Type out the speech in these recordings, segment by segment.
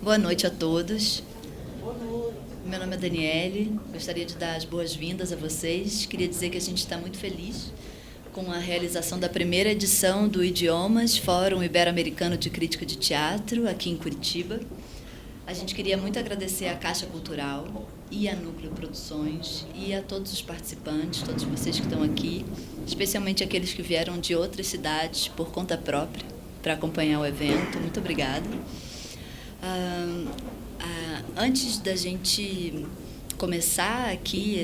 Boa noite a todos. Meu nome é Daniele, gostaria de dar as boas-vindas a vocês. Queria dizer que a gente está muito feliz com a realização da primeira edição do Idiomas, Fórum Ibero-Americano de Crítica de Teatro, aqui em Curitiba. A gente queria muito agradecer à Caixa Cultural e à Núcleo Produções e a todos os participantes, todos vocês que estão aqui, especialmente aqueles que vieram de outras cidades por conta própria para acompanhar o evento. Muito obrigada. Antes da gente começar aqui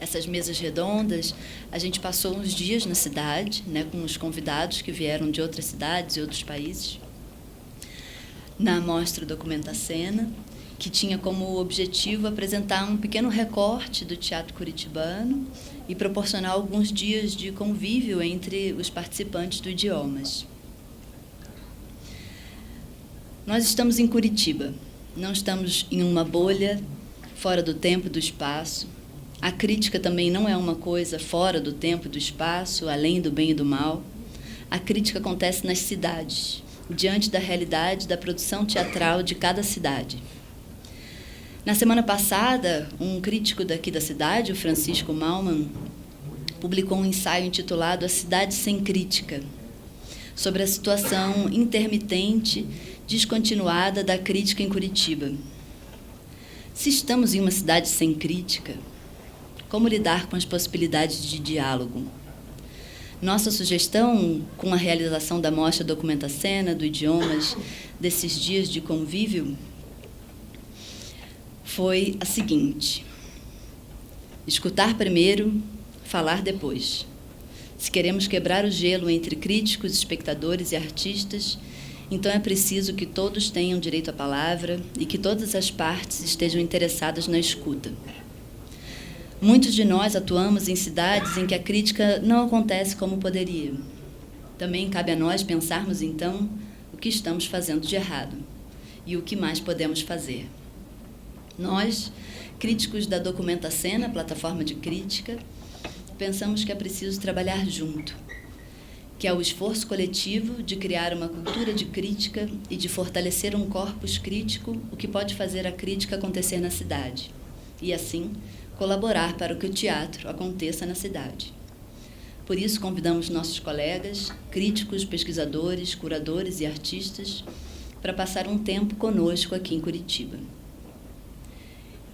essas mesas redondas, a gente passou uns dias na cidade, né, com os convidados que vieram de outras cidades e outros países, na Mostra Documentacena, que tinha como objetivo apresentar um pequeno recorte do teatro curitibano e proporcionar alguns dias de convívio entre os participantes do Idiomas. Nós estamos em Curitiba, não estamos em uma bolha, fora do tempo e do espaço. A crítica também não é uma coisa fora do tempo e do espaço, além do bem e do mal. A crítica acontece nas cidades, diante da realidade da produção teatral de cada cidade. Na semana passada, um crítico daqui da cidade, o Francisco Malman, publicou um ensaio intitulado A Cidade Sem Crítica, sobre a situação intermitente, descontinuada da crítica em Curitiba. Se estamos em uma cidade sem crítica, como lidar com as possibilidades de diálogo? Nossa sugestão, com a realização da Mostra Documentacena, do Idiomas, desses dias de convívio, foi a seguinte: escutar primeiro, falar depois. Se queremos quebrar o gelo entre críticos, espectadores e artistas, então é preciso que todos tenham direito à palavra e que todas as partes estejam interessadas na escuta. Muitos de nós atuamos em cidades em que a crítica não acontece como poderia. Também cabe a nós pensarmos, então, o que estamos fazendo de errado e o que mais podemos fazer. Nós, críticos da Documentacena, plataforma de crítica, pensamos que é preciso trabalhar junto, que é o esforço coletivo de criar uma cultura de crítica e de fortalecer um corpus crítico, o que pode fazer a crítica acontecer na cidade, e assim colaborar para que o teatro aconteça na cidade. Por isso, convidamos nossos colegas, críticos, pesquisadores, curadores e artistas, para passar um tempo conosco aqui em Curitiba.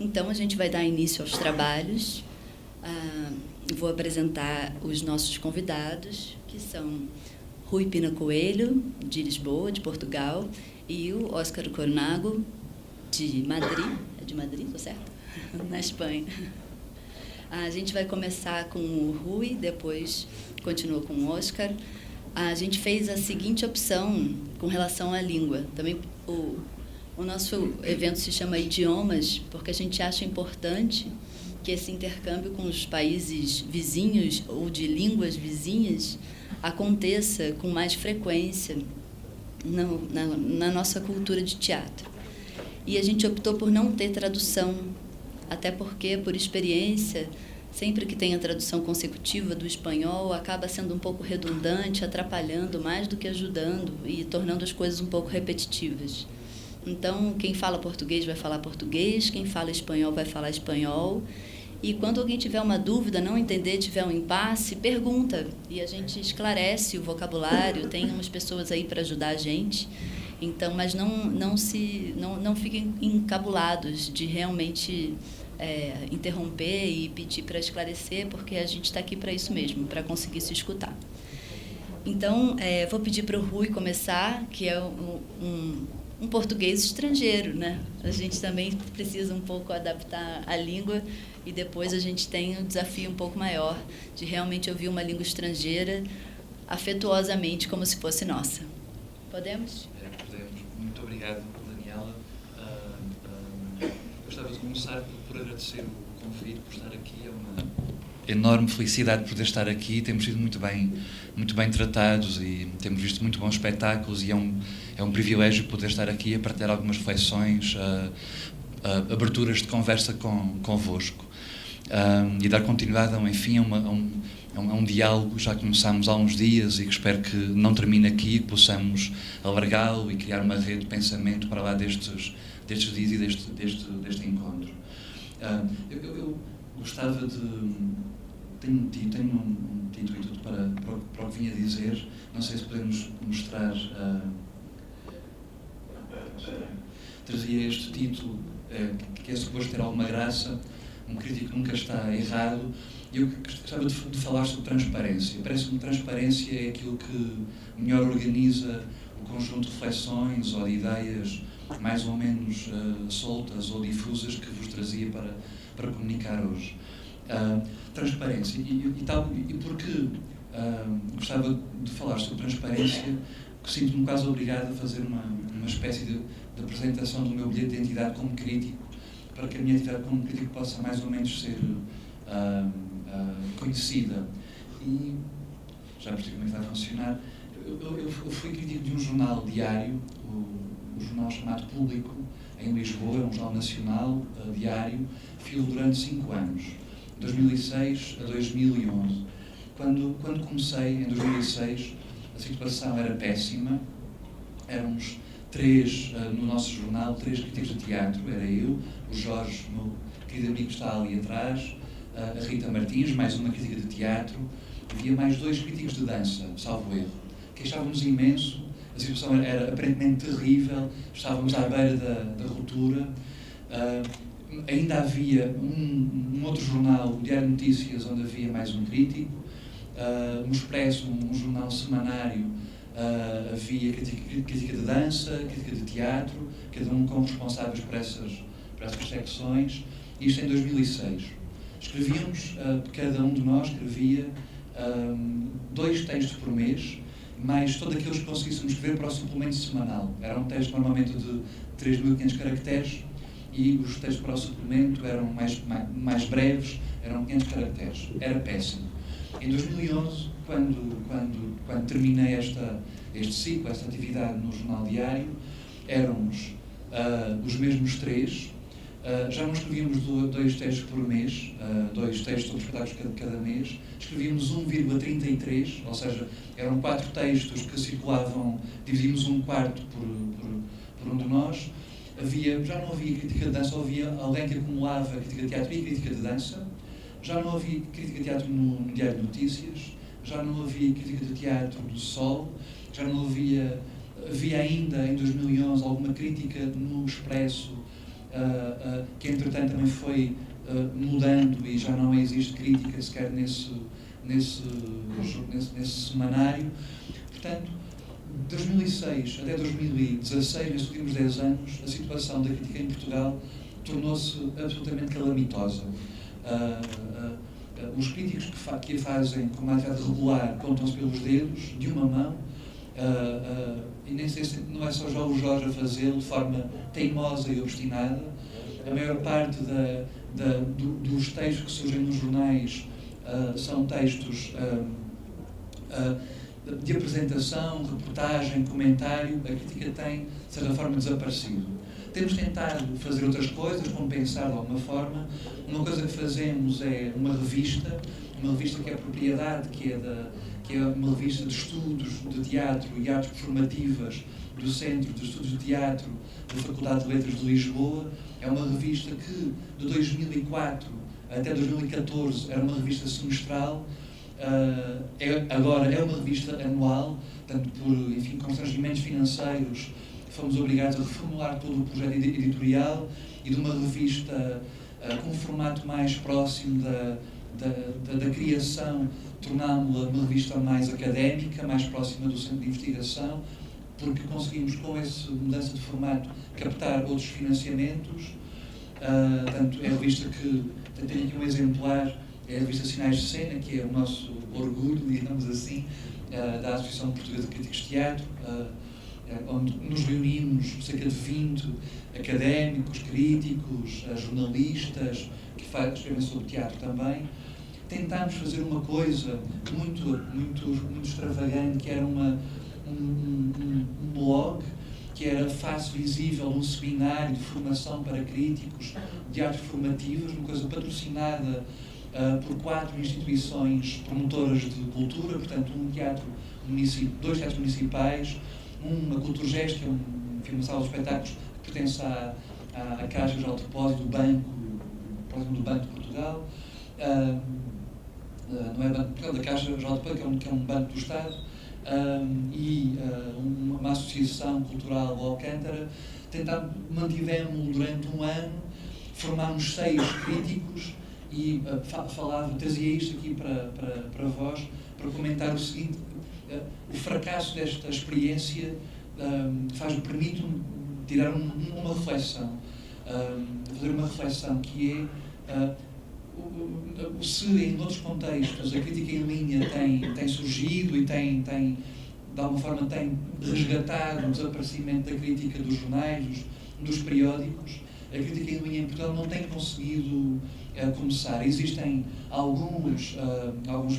Então, a gente vai dar início aos trabalhos. Vou apresentar os nossos convidados, que são Rui Pina Coelho, de Lisboa, de Portugal, e o Óscar Cornago, de Madrid. É de Madrid, estou certo? Na Espanha. A gente vai começar com o Rui, depois continua com o Óscar. A gente fez a seguinte opção com relação à língua. Também o nosso evento se chama Idiomas, porque a gente acha importante que esse intercâmbio com os países vizinhos ou de línguas vizinhas aconteça com mais frequência na nossa cultura de teatro. E a gente optou por não ter tradução, até porque, por experiência, sempre que tem a tradução consecutiva do espanhol, acaba sendo um pouco redundante, atrapalhando mais do que ajudando e tornando as coisas um pouco repetitivas. Então, quem fala português vai falar português, quem fala espanhol vai falar espanhol. E quando alguém tiver uma dúvida, não entender, tiver um impasse, pergunta. E a gente esclarece o vocabulário, tem umas pessoas aí para ajudar a gente. Então, mas não fiquem encabulados de realmente interromper e pedir para esclarecer, porque a gente está aqui para isso mesmo, para conseguir se escutar. Então, vou pedir para o Rui começar, que é um português estrangeiro, né? A gente também precisa um pouco adaptar a língua e depois a gente tem um desafio um pouco maior de realmente ouvir uma língua estrangeira afetuosamente como se fosse nossa. Podemos? Podemos. Muito obrigado, Daniela. Gostava de começar por agradecer o convite, por estar aqui. É uma enorme felicidade poder estar aqui. Temos sido muito bem tratados e temos visto muito bons espetáculos e é um privilégio poder estar aqui a partilhar algumas reflexões, aberturas de conversa convosco. e dar continuidade a um diálogo que já começámos há uns dias e que espero que não termine aqui, que possamos alargá-lo e criar uma rede de pensamento para lá destes dias e deste encontro. Eu gostava de... Tenho um título e tudo para o que vim a dizer. Não sei se podemos mostrar... Trazia este título, que é suposto ter alguma graça. Um crítico nunca está errado. E eu gostava de falar sobre transparência. Parece-me que transparência é aquilo que melhor organiza o conjunto de reflexões ou de ideias mais ou menos soltas ou difusas que vos trazia para comunicar hoje. Transparência. E porque gostava de falar sobre transparência, que sinto-me quase obrigado a fazer uma espécie de apresentação do meu bilhete de identidade como crítico, para que a minha identidade como crítico possa mais ou menos ser conhecida. E já percebi como é que vai funcionar. Eu fui crítico de um jornal diário, o jornal chamado Público, em Lisboa, um jornal nacional, diário. Fui durante 5 anos, de 2006 a 2011. Quando comecei, em 2006, a situação era péssima. Éramos 3 no nosso jornal, 3 críticos de teatro. Era eu, o Jorge, meu querido amigo que está ali atrás, a Rita Martins, mais uma crítica de teatro. Havia mais 2 críticos de dança, salvo erro. Queixávamos imenso, a situação era aparentemente terrível, estávamos à beira da ruptura. Ainda havia um outro jornal, o Diário de Notícias, onde havia mais um crítico. No Expresso, um jornal semanário, havia crítica de dança, crítica de teatro, cada um como responsáveis por essas secções. Isto em 2006. Escrevíamos, cada um de nós escrevia 2 textos por mês, mais todos aqueles que conseguíssemos escrever para o suplemento semanal. Era um texto normalmente de 3.500 caracteres e os textos para o suplemento eram mais breves, eram 500 caracteres. Era péssimo. Em 2011, quando terminei este ciclo, esta atividade no Jornal Diário, éramos os mesmos 3. Já não escrevíamos 2 textos por mês, 2 textos sobre espetáculos cada mês. Escrevíamos 1,33, ou seja, eram 4 textos que circulavam, dividimos um quarto por um de nós. Já não havia crítica de dança, havia alguém que acumulava crítica de teatro e crítica de dança. Já não havia crítica de teatro no Diário de Notícias, já não havia crítica de teatro do Sol, já não havia ainda em 2011 alguma crítica no Expresso, que entretanto também foi mudando e já não existe crítica sequer nesse semanário. Portanto, de 2006 até 2016, nesses últimos 10 anos, a situação da crítica em Portugal tornou-se absolutamente calamitosa. Os críticos que a fazem com uma atividade regular contam-se pelos dedos, de uma mão, e nem sei se não é só o Jorge a fazê-lo de forma teimosa e obstinada. A maior parte dos textos que surgem nos jornais são textos de apresentação, reportagem, comentário. A crítica tem, de certa forma, desaparecido. Temos tentado fazer outras coisas, compensar de alguma forma. Uma coisa que fazemos é uma revista que é propriedade, que é uma revista de estudos de teatro e artes performativas do Centro de Estudos de Teatro da Faculdade de Letras de Lisboa. É uma revista que, de 2004 até 2014, era uma revista semestral. Agora é uma revista anual, portanto, por constrangimentos financeiros, fomos obrigados a reformular todo o projeto editorial e de uma revista com um formato mais próximo da criação, tornámos-la uma revista mais académica, mais próxima do centro de investigação, porque conseguimos, com essa mudança de formato, captar outros financiamentos. Portanto, é a revista que tem aqui um exemplar, é a revista Sinais de Cena, que é o nosso orgulho, digamos assim, da Associação Portuguesa de Críticos de Teatro, onde nos reunimos cerca de 20 académicos, críticos, jornalistas, que escrevem sobre teatro também. Tentámos fazer uma coisa muito extravagante, que era um blog, que era face visível um seminário de formação para críticos de artes formativas, uma coisa patrocinada por 4 instituições promotoras de cultura, portanto dois teatros municipais, uma Culturgest, que é uma sala de espetáculos que pertence à Caixa Geral de Depósito do Banco, próximo do Banco de Portugal, não é Banco de Portugal, da Caixa Geral de Depósito, que é um banco do Estado, e uma associação cultural, o Alcântara. Mantivemos durante um ano, formámos 6 críticos e trazia isto aqui para vós, para comentar o seguinte: o fracasso desta experiência permite-me tirar uma reflexão, fazer uma reflexão que é se em outros contextos a crítica em linha tem surgido e tem de alguma forma tem resgatado o desaparecimento da crítica dos jornais, dos periódicos, a crítica em linha em Portugal não tem conseguido começar. Existem alguns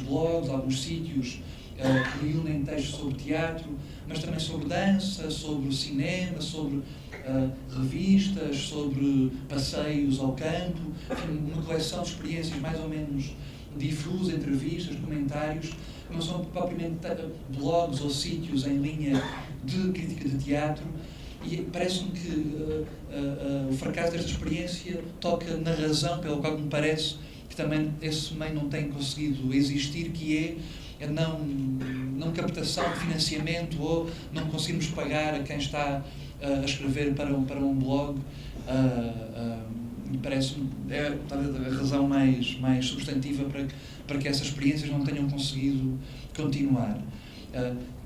blogs, alguns sítios que reúnem textos sobre teatro, mas também sobre dança, sobre cinema, sobre revistas, sobre passeios ao campo, enfim, uma coleção de experiências mais ou menos difusas, entrevistas, comentários, que não são propriamente blogs ou sítios em linha de crítica de teatro. E parece-me que o fracasso desta experiência toca na razão pela qual me parece que também esse meio não tem conseguido existir, que é a não captação de financiamento, ou não conseguirmos pagar a quem está a escrever para um blog. Parece-me talvez a razão mais substantiva para que essas experiências não tenham conseguido continuar.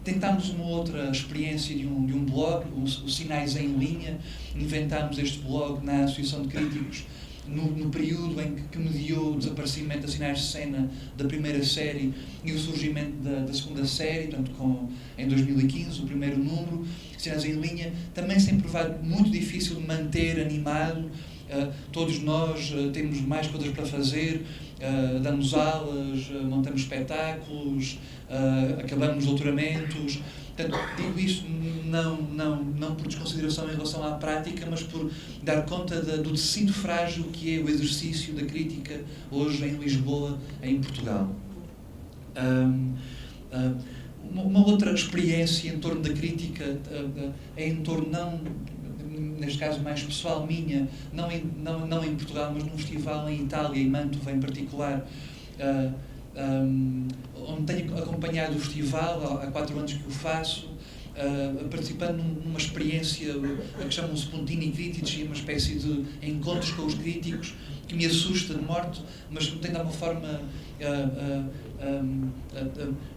Tentámos uma outra experiência de um blog, o Sinais em Linha. Inventámos este blog na Associação de Críticos no período em que mediou o desaparecimento da Sinais de Cena da primeira série e o surgimento da segunda série, portanto, em 2015, o primeiro número. Sinais em Linha também se tem provado muito difícil de manter animado. Todos nós temos mais coisas para fazer, damos aulas, montamos espetáculos, acabamos doutoramentos. Portanto, digo isto não por desconsideração em relação à prática, mas por dar conta do tecido frágil que é o exercício da crítica hoje em Lisboa, em Portugal. Uma outra experiência em torno da crítica é em torno, neste caso mais pessoal minha, não em Portugal, mas num festival em Itália, em Mantova em particular, onde tenho acompanhado o festival, há 4 anos que o faço, participando numa experiência que chamam Spuntini Critici, uma espécie de encontros com os críticos, que me assusta de morte, mas me tem de alguma forma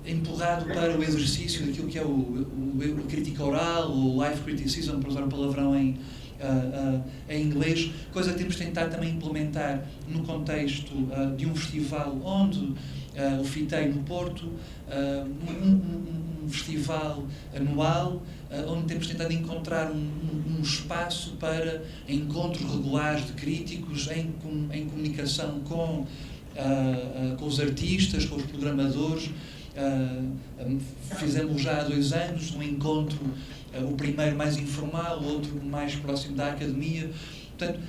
empurrado para o exercício daquilo que é a crítica oral, o live criticism, para usar o palavrão em inglês, coisa que temos tentado também implementar no contexto de um festival onde o FITEI no Porto, um festival anual, onde temos tentado encontrar um espaço para encontros regulares de críticos em comunicação com os artistas, com os programadores. Fizemos já há 2 anos um encontro, o primeiro mais informal, o outro mais próximo da academia. Portanto,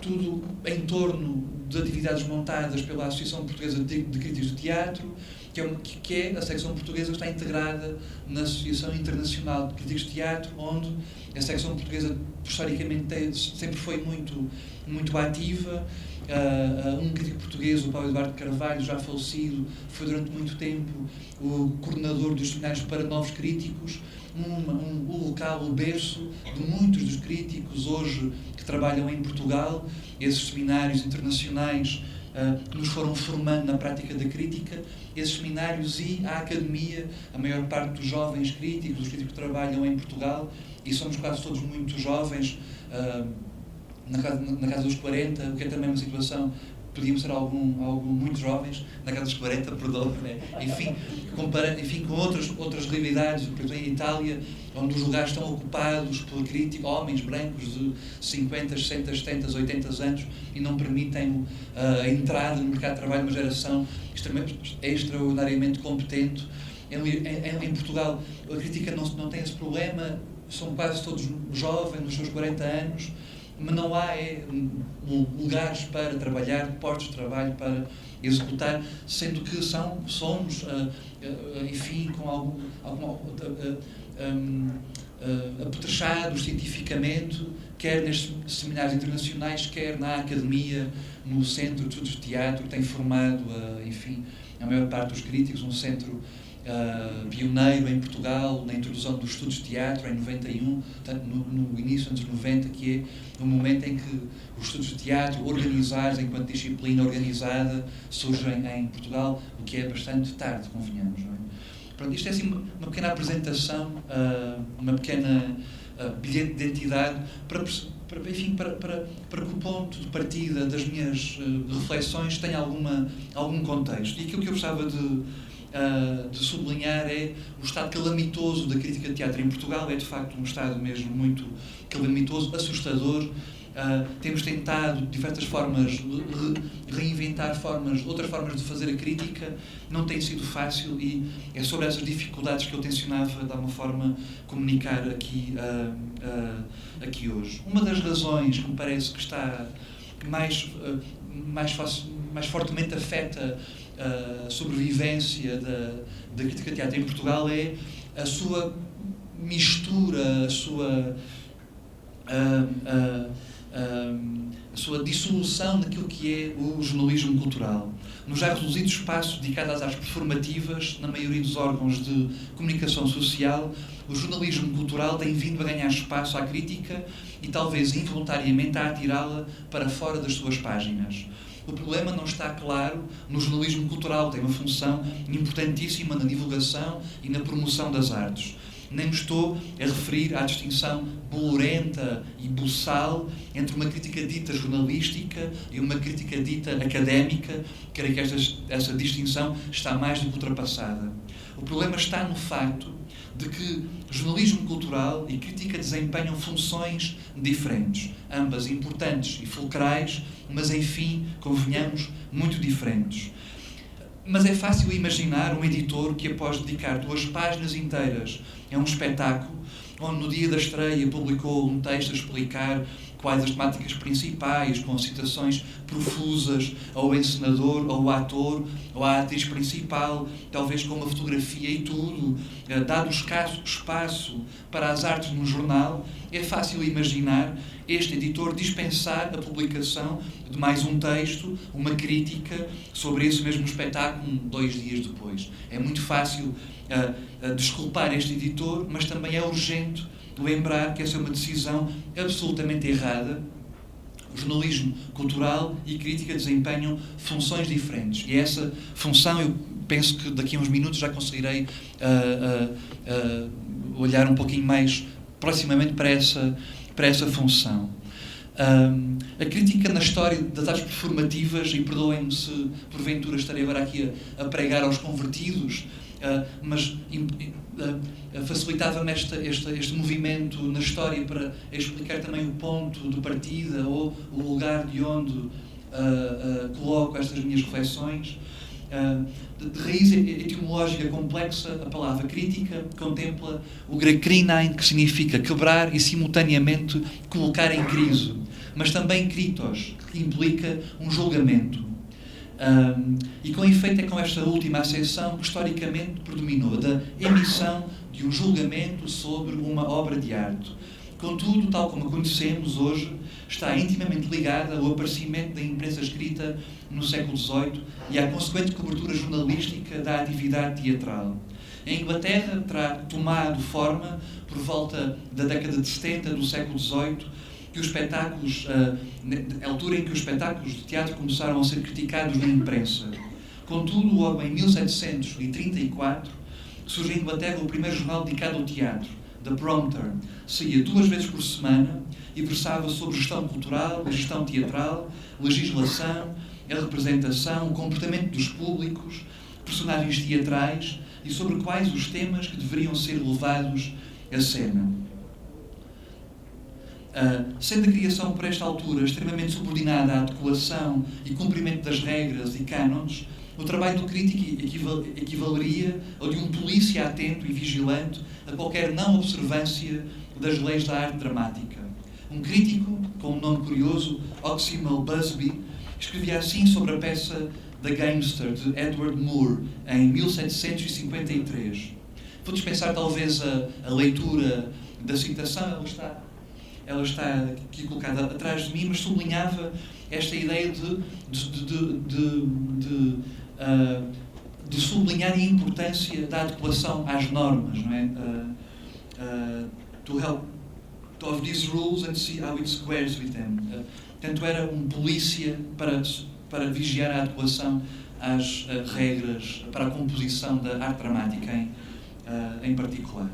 tudo em torno de atividades montadas pela Associação Portuguesa de Críticos de Teatro, que é a secção portuguesa que está integrada na Associação Internacional de Críticos de Teatro, onde a secção portuguesa historicamente sempre foi muito ativa. Um crítico português, o Paulo Eduardo Carvalho, já falecido, foi durante muito tempo o coordenador dos seminários para novos críticos, o local, o berço de muitos dos críticos hoje que trabalham em Portugal, esses seminários internacionais que nos foram formando na prática da crítica, esses seminários e a academia, a maior parte dos jovens críticos, os críticos que trabalham em Portugal, e somos quase todos muito jovens, na casa dos 40, o que é também uma situação, podíamos ser algum muito jovens, na casa dos 40, perdão, né? Enfim, com outras realidades, por exemplo, em Itália, onde os lugares estão ocupados por críticos, homens brancos de 50, 60, 70, 80 anos, e não permitem a entrada no mercado de trabalho de uma geração extraordinariamente competente. Em Portugal, a crítica não tem esse problema, são quase todos jovens, nos seus 40 anos, mas não há lugares para trabalhar, postos de trabalho para executar, sendo que somos, enfim, com apetrechados cientificamente, quer nestes seminários internacionais, quer na academia, no Centro de Estudos de Teatro, que tem formado, enfim, a maior parte dos críticos, um centro pioneiro em Portugal na introdução dos estudos de teatro em 91, portanto no início dos anos 90, que é o momento em que os estudos de teatro organizados enquanto disciplina organizada surgem em Portugal, o que é bastante tarde, convenhamos, não é? Pronto, isto é assim uma pequena apresentação, uma pequena bilhete de identidade para que o ponto de partida das minhas reflexões tenha algum contexto. E aquilo que eu gostava de sublinhar é o estado calamitoso da crítica de teatro em Portugal. É de facto um estado mesmo muito calamitoso, assustador. Temos tentado de diversas formas reinventar outras formas de fazer a crítica, não tem sido fácil, e é sobre essas dificuldades que eu tencionava de alguma forma comunicar aqui hoje. Uma das razões que me parece que está mais fortemente afeta a sobrevivência da crítica de teatro em Portugal é a sua mistura, a sua dissolução daquilo que é o jornalismo cultural. No já reduzido espaço dedicado às artes performativas, na maioria dos órgãos de comunicação social, o jornalismo cultural tem vindo a ganhar espaço à crítica e talvez involuntariamente a atirá-la para fora das suas páginas. O problema não está claro no jornalismo cultural, tem uma função importantíssima na divulgação e na promoção das artes. Nem me estou a referir à distinção bolorenta e buçal entre uma crítica dita jornalística e uma crítica dita académica. Creio que essa distinção está mais do que ultrapassada. O problema está no facto de que jornalismo cultural e crítica desempenham funções diferentes, ambas importantes e fulcrais, mas, enfim, convenhamos, muito diferentes. Mas é fácil imaginar um editor que, após dedicar 2 páginas inteiras a um espetáculo, onde no dia da estreia publicou um texto a explicar quais as temáticas principais, com citações profusas ao encenador, ao ator, ou à atriz principal, talvez com uma fotografia e tudo, dado escasso espaço para as artes num jornal, é fácil imaginar este editor dispensar a publicação de mais um texto, uma crítica sobre esse mesmo espetáculo 2 dias depois. É muito fácil desculpar este editor, mas também é urgente lembrar que essa é uma decisão absolutamente errada. O jornalismo cultural e crítica desempenham funções diferentes. E essa função, eu penso que daqui a uns minutos já conseguirei olhar um pouquinho mais proximamente para essa função. A crítica na história das artes performativas, e perdoem-me se porventura estarei agora aqui a pregar aos convertidos, mas facilitava-me este movimento na história para explicar também o ponto de partida ou o lugar de onde coloco estas minhas reflexões. De raiz etimológica complexa, a palavra crítica contempla o grego krinein, que significa quebrar e simultaneamente colocar em crise, mas também kritos, que implica um julgamento. E com efeito é com esta última acessão que historicamente predominou, da emissão de um julgamento sobre uma obra de arte. Contudo, tal como a conhecemos hoje, está intimamente ligada ao aparecimento da imprensa escrita no século XVIII e à consequente cobertura jornalística da atividade teatral. Em Inglaterra terá tomado forma, por volta da década de 70 do século XVIII, que os espetáculos, a altura em que os espetáculos de teatro começaram a ser criticados na imprensa. Contudo, logo em 1734, surge em Inglaterra o primeiro jornal dedicado ao teatro, The Prompter. Saía 2 vezes por semana e versava sobre gestão cultural, a gestão teatral, legislação, a representação, o comportamento dos públicos, personagens teatrais e sobre quais os temas que deveriam ser levados à cena. Sendo a criação por esta altura extremamente subordinada à adequação e cumprimento das regras e cânones, o trabalho do crítico equivaleria ao de um polícia atento e vigilante a qualquer não observância das leis da arte dramática. Um crítico, com um nome curioso, Oxymel Busby, escrevia assim sobre a peça The Gamester, de Edward Moore, em 1753. Vou dispensar talvez a leitura da citação, ela está aqui colocada atrás de mim, mas sublinhava esta ideia de sublinhar a importância da adequação às normas, não é? To help of these rules and see how it squares with them. Portanto, era um polícia para vigiar a adequação às regras para a composição da arte dramática em particular.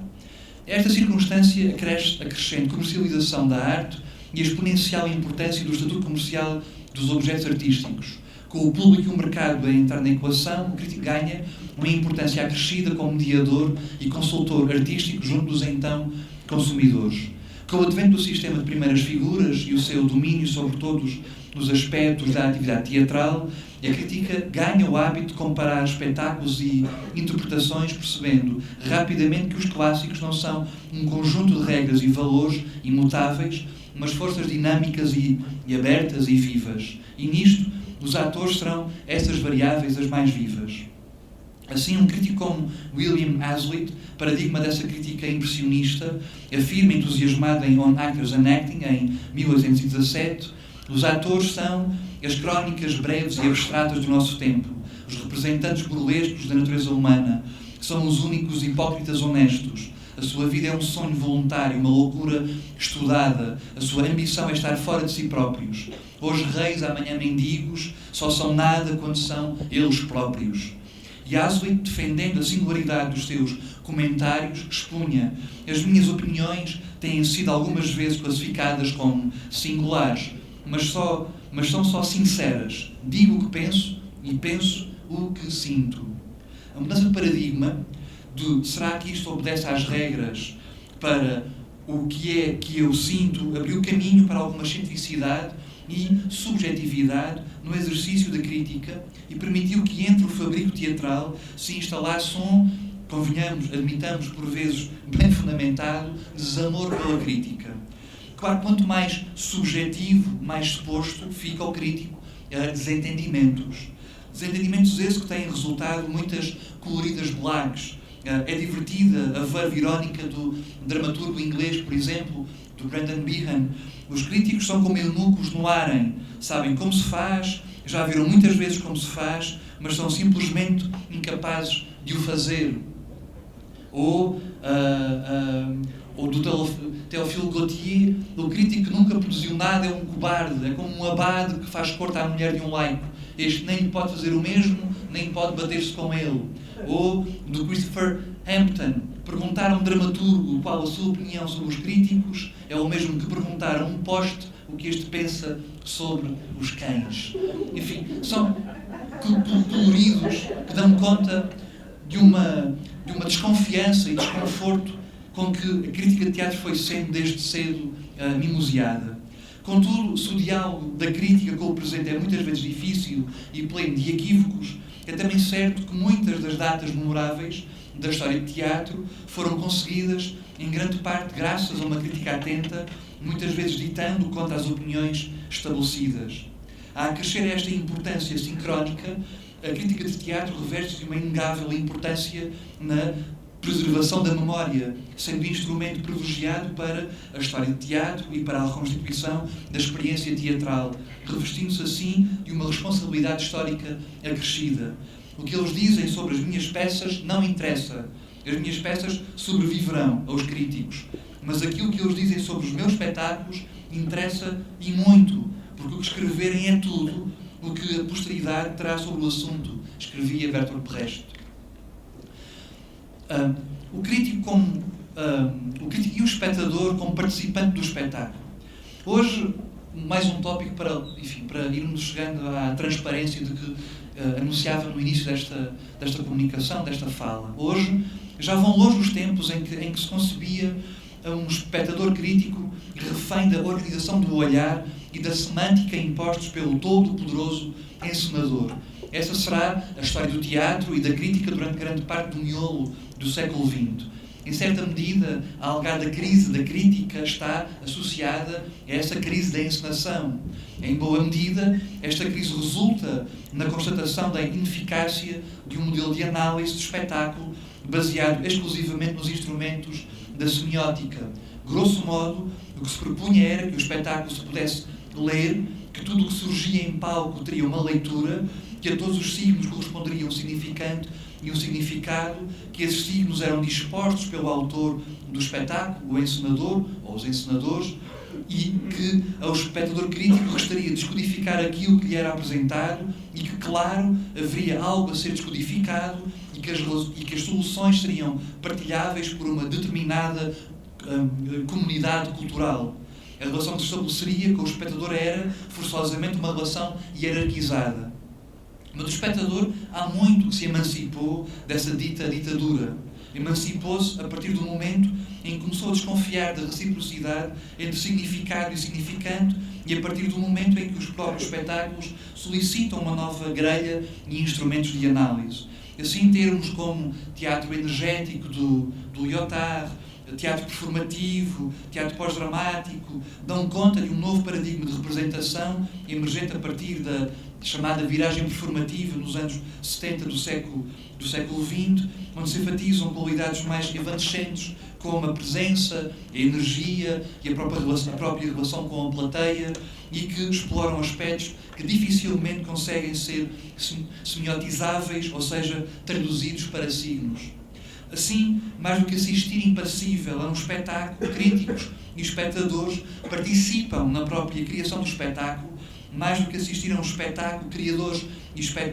Esta circunstância acrescente comercialização da arte e a exponencial importância do estatuto comercial dos objetos artísticos. Com o público e o mercado a entrar na equação, o crítico ganha uma importância acrescida como mediador e consultor artístico junto dos então consumidores. Com o advento do sistema de primeiras figuras e o seu domínio sobre todos os aspectos da atividade teatral, a crítica ganha o hábito de comparar espetáculos e interpretações, percebendo rapidamente que os clássicos não são um conjunto de regras e valores imutáveis, mas forças dinâmicas e abertas e vivas. E nisto, os atores serão essas variáveis as mais vivas. Assim, um crítico como William Hazlitt, paradigma dessa crítica impressionista, afirma, entusiasmado em On Actors and Acting, em 1817, os atores são as crónicas breves e abstratas do nosso tempo, os representantes burlescos da natureza humana, que são os únicos hipócritas honestos. A sua vida é um sonho voluntário, uma loucura estudada. A sua ambição é estar fora de si próprios. Hoje reis, amanhã mendigos, só são nada quando são eles próprios. E Hazlitt, defendendo a singularidade dos seus comentários, expunha: as minhas opiniões têm sido algumas vezes classificadas como singulares, mas são só sinceras. Digo o que penso e penso o que sinto. A mudança de paradigma de será que isto obedece às regras para o que é que eu sinto, abriu caminho para alguma cientificidade e subjetividade no exercício da crítica e permitiu que entre o fabrico teatral se instalasse convenhamos, admitamos por vezes bem fundamentado, desamor pela crítica. Claro, quanto mais subjetivo, mais exposto fica o crítico a desentendimentos. Desentendimentos esses que têm resultado muitas coloridas blagues. É divertida a verve irónica do dramaturgo inglês, por exemplo, do Brendan Behan. Os críticos são como eunucos no harém, sabem como se faz, já viram muitas vezes como se faz, mas são simplesmente incapazes de o fazer. Ou do Théophile Gautier, o crítico que nunca produziu nada é um cobarde, é como um abade que faz corte à mulher de um laico. Este nem pode fazer o mesmo, nem pode bater-se com ele. Ou do Christopher Hampton, perguntar a um dramaturgo qual a sua opinião sobre os críticos é o mesmo que perguntar a um poste o que este pensa sobre os cães. Enfim, são coloridos que dão conta de uma desconfiança e desconforto com que a crítica de teatro foi sendo desde cedo mimoseada. Contudo, se o diálogo da crítica com o presente é muitas vezes difícil e pleno de equívocos, é também certo que muitas das datas memoráveis da história de teatro foram conseguidas em grande parte graças a uma crítica atenta, muitas vezes ditando contra as opiniões estabelecidas. A acrescer esta importância sincrónica, a crítica de teatro reveste-se uma inegável importância na preservação da memória, sendo instrumento privilegiado para a história de teatro e para a reconstituição da experiência teatral, revestindo-se assim de uma responsabilidade histórica acrescida. O que eles dizem sobre as minhas peças não interessa. As minhas peças sobreviverão aos críticos. Mas aquilo que eles dizem sobre os meus espetáculos interessa e muito, porque o que escreverem é tudo o que a posteridade terá sobre o assunto, escrevia Bertolt Brecht. O crítico e o espectador como participante do espetáculo. Hoje, mais um tópico para irmos chegando à transparência de que anunciava no início desta comunicação, desta fala. Hoje, já vão longe os tempos em que se concebia um espectador crítico refém da organização do olhar e da semântica impostos pelo todo-poderoso encenador. Essa será a história do teatro e da crítica durante grande parte do miolo do século XX. Em certa medida, a alegada crise da crítica está associada a essa crise da encenação. Em boa medida, esta crise resulta na constatação da ineficácia de um modelo de análise de espetáculo baseado exclusivamente nos instrumentos da semiótica. Grosso modo, o que se propunha era que o espetáculo se pudesse ler, que tudo o que surgia em palco teria uma leitura, que a todos os signos corresponderia um significante e um significado, que esses signos eram dispostos pelo autor do espetáculo, o encenador ou os encenadores, e que ao espectador crítico restaria descodificar aquilo que lhe era apresentado e que, claro, haveria algo a ser descodificado e que as soluções seriam partilháveis por uma determinada comunidade cultural. A relação que se estabeleceria com o espectador era, forçosamente, uma relação hierarquizada. Mas o espectador há muito que se emancipou dessa dita ditadura. Emancipou-se a partir do momento em que começou a desconfiar da reciprocidade entre significado e significante e a partir do momento em que os próprios espetáculos solicitam uma nova grelha e instrumentos de análise. Assim, termos como teatro energético do Lyotard, teatro performativo, teatro pós-dramático, dão conta de um novo paradigma de representação emergente a partir da chamada viragem performativa nos anos 70 do século XX, onde se enfatizam qualidades mais evanescentes como a presença, a energia e a própria relação com a plateia e que exploram aspectos que dificilmente conseguem ser semiotizáveis, ou seja, traduzidos para signos. Assim, mais do que assistir impassível a um espetáculo, críticos e espectadores participam na própria criação do espetáculo. Mais do que assistir a um espetáculo, criadores,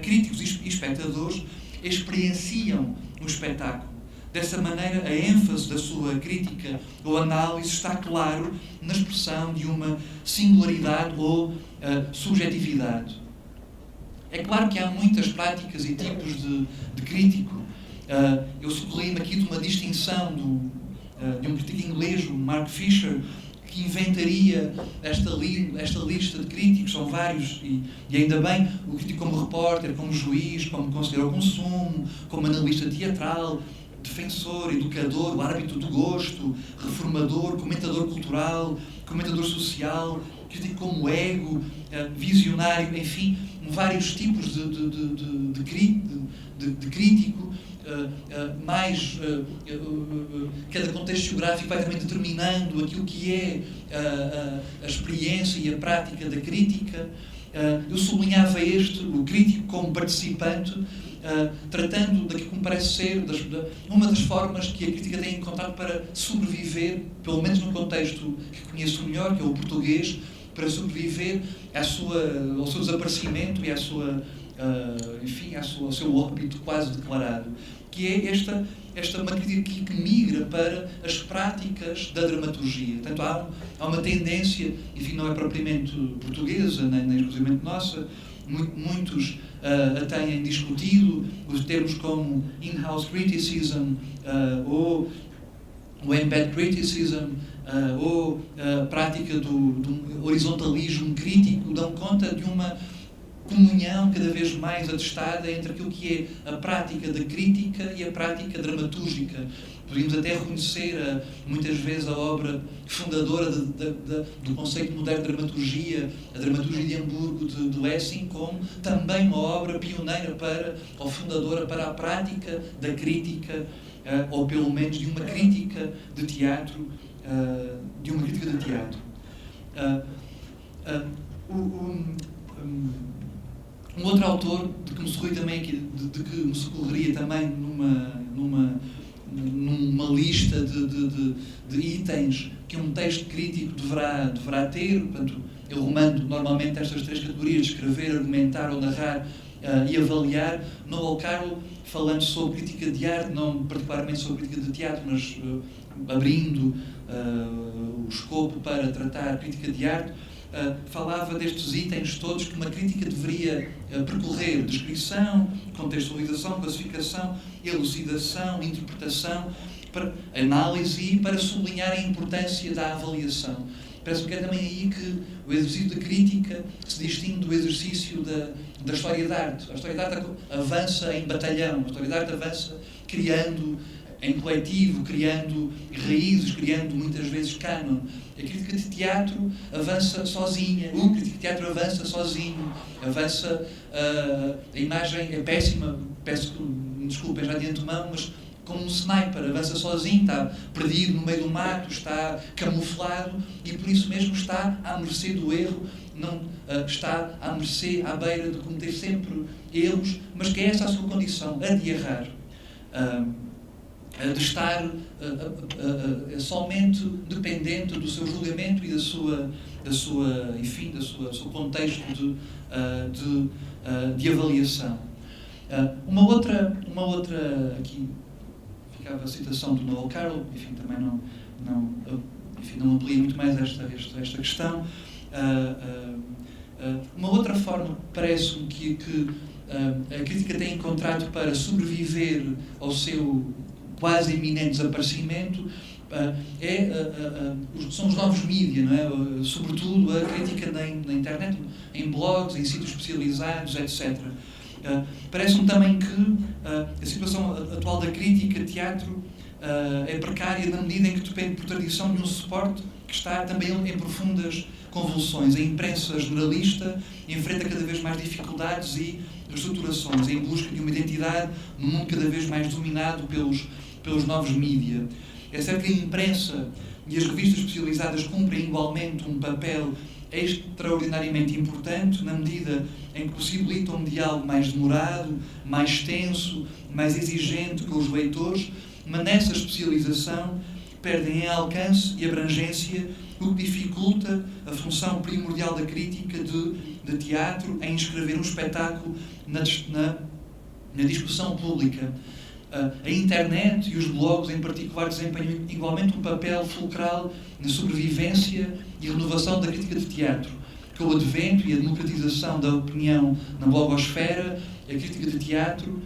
críticos e espectadores experienciam o espetáculo. Dessa maneira, a ênfase da sua crítica ou análise está, claro, na expressão de uma singularidade ou subjetividade. É claro que há muitas práticas e tipos de crítico. Eu socorri-me aqui de uma distinção de um crítico inglês, o Mark Fisher, que inventaria esta lista de críticos. São vários, e ainda bem, o crítico como repórter, como juiz, como conselheiro ao consumo, como analista teatral, defensor, educador, o árbitro do gosto, reformador, comentador cultural, comentador social, crítico como ego, visionário, enfim, vários tipos de crítico. Cada contexto geográfico vai também determinando aquilo que é a experiência e a prática da crítica. Eu sublinhava o crítico como participante, tratando daquilo que me parece ser uma das formas que a crítica tem encontrado para sobreviver, pelo menos no contexto que conheço melhor, que é o português, para sobreviver ao seu desaparecimento e ao seu óbito quase declarado, que é uma crítica que migra para as práticas da dramaturgia. Portanto, há uma tendência, enfim, não é propriamente portuguesa, nem exclusivamente nossa, muitos a têm discutido, os termos como in-house criticism ou o embed criticism, ou a prática do horizontalismo crítico, dão conta de uma comunhão cada vez mais atestada entre aquilo que é a prática da crítica e a prática dramatúrgica. Podemos até reconhecer muitas vezes a obra fundadora do conceito moderno de dramaturgia, a dramaturgia de Hamburgo de Lessing, como também uma obra pioneira ou fundadora para a prática da crítica, ou pelo menos de uma crítica de teatro. Um outro autor de que me socorri também aqui, de que me socorreria também numa lista de itens que um texto crítico deverá ter. Portanto, eu remando normalmente estas três categorias: escrever, argumentar ou narrar e avaliar. Noel Carlo, falando sobre crítica de arte, não particularmente sobre crítica de teatro, mas abrindo o escopo para tratar crítica de arte, falava destes itens todos que uma crítica deveria percorrer: descrição, contextualização, classificação, elucidação, interpretação, para análise e para sublinhar a importância da avaliação. Parece-me que é também aí que o exercício da crítica se distingue do exercício da história de arte. A história de arte avança em batalhão, a história de arte avança criando em coletivo, criando raízes, criando muitas vezes cânon. A crítica de teatro avança sozinha, o crítico de teatro avança sozinho, avança, a imagem é péssima, peço que me desculpem já de antemão, mas como um sniper, avança sozinho, está perdido no meio do mato, está camuflado e por isso mesmo está à mercê do erro, não está à mercê, à beira de cometer sempre erros, mas que é essa a sua condição, a de errar. De estar somente dependente do seu julgamento e do seu contexto de avaliação. Uma outra aqui ficava a citação do Noel Carroll, enfim, também não amplia muito mais esta questão. Uma outra forma, parece-me, que a crítica tem encontrado para sobreviver ao seu quase iminente desaparecimento são os novos mídias, não é? Sobretudo a crítica na internet, em blogs, em sítios especializados, etc. Parece-me também que a situação atual da crítica de teatro é precária na medida em que depende, por tradição, de um suporte que está também em profundas convulsões. A imprensa generalista enfrenta cada vez mais dificuldades e reestruturações em busca de uma identidade num mundo cada vez mais dominado pelos novos mídia. É certo que a imprensa e as revistas especializadas cumprem igualmente um papel extraordinariamente importante na medida em que possibilitam um diálogo mais demorado, mais extenso, mais exigente com os leitores, mas nessa especialização perdem em alcance e abrangência, o que dificulta a função primordial da crítica de teatro em escrever um espetáculo na discussão pública. A internet e os blogs, em particular, desempenham igualmente um papel fulcral na sobrevivência e renovação da crítica de teatro. Com o advento e a democratização da opinião na blogosfera, a crítica de teatro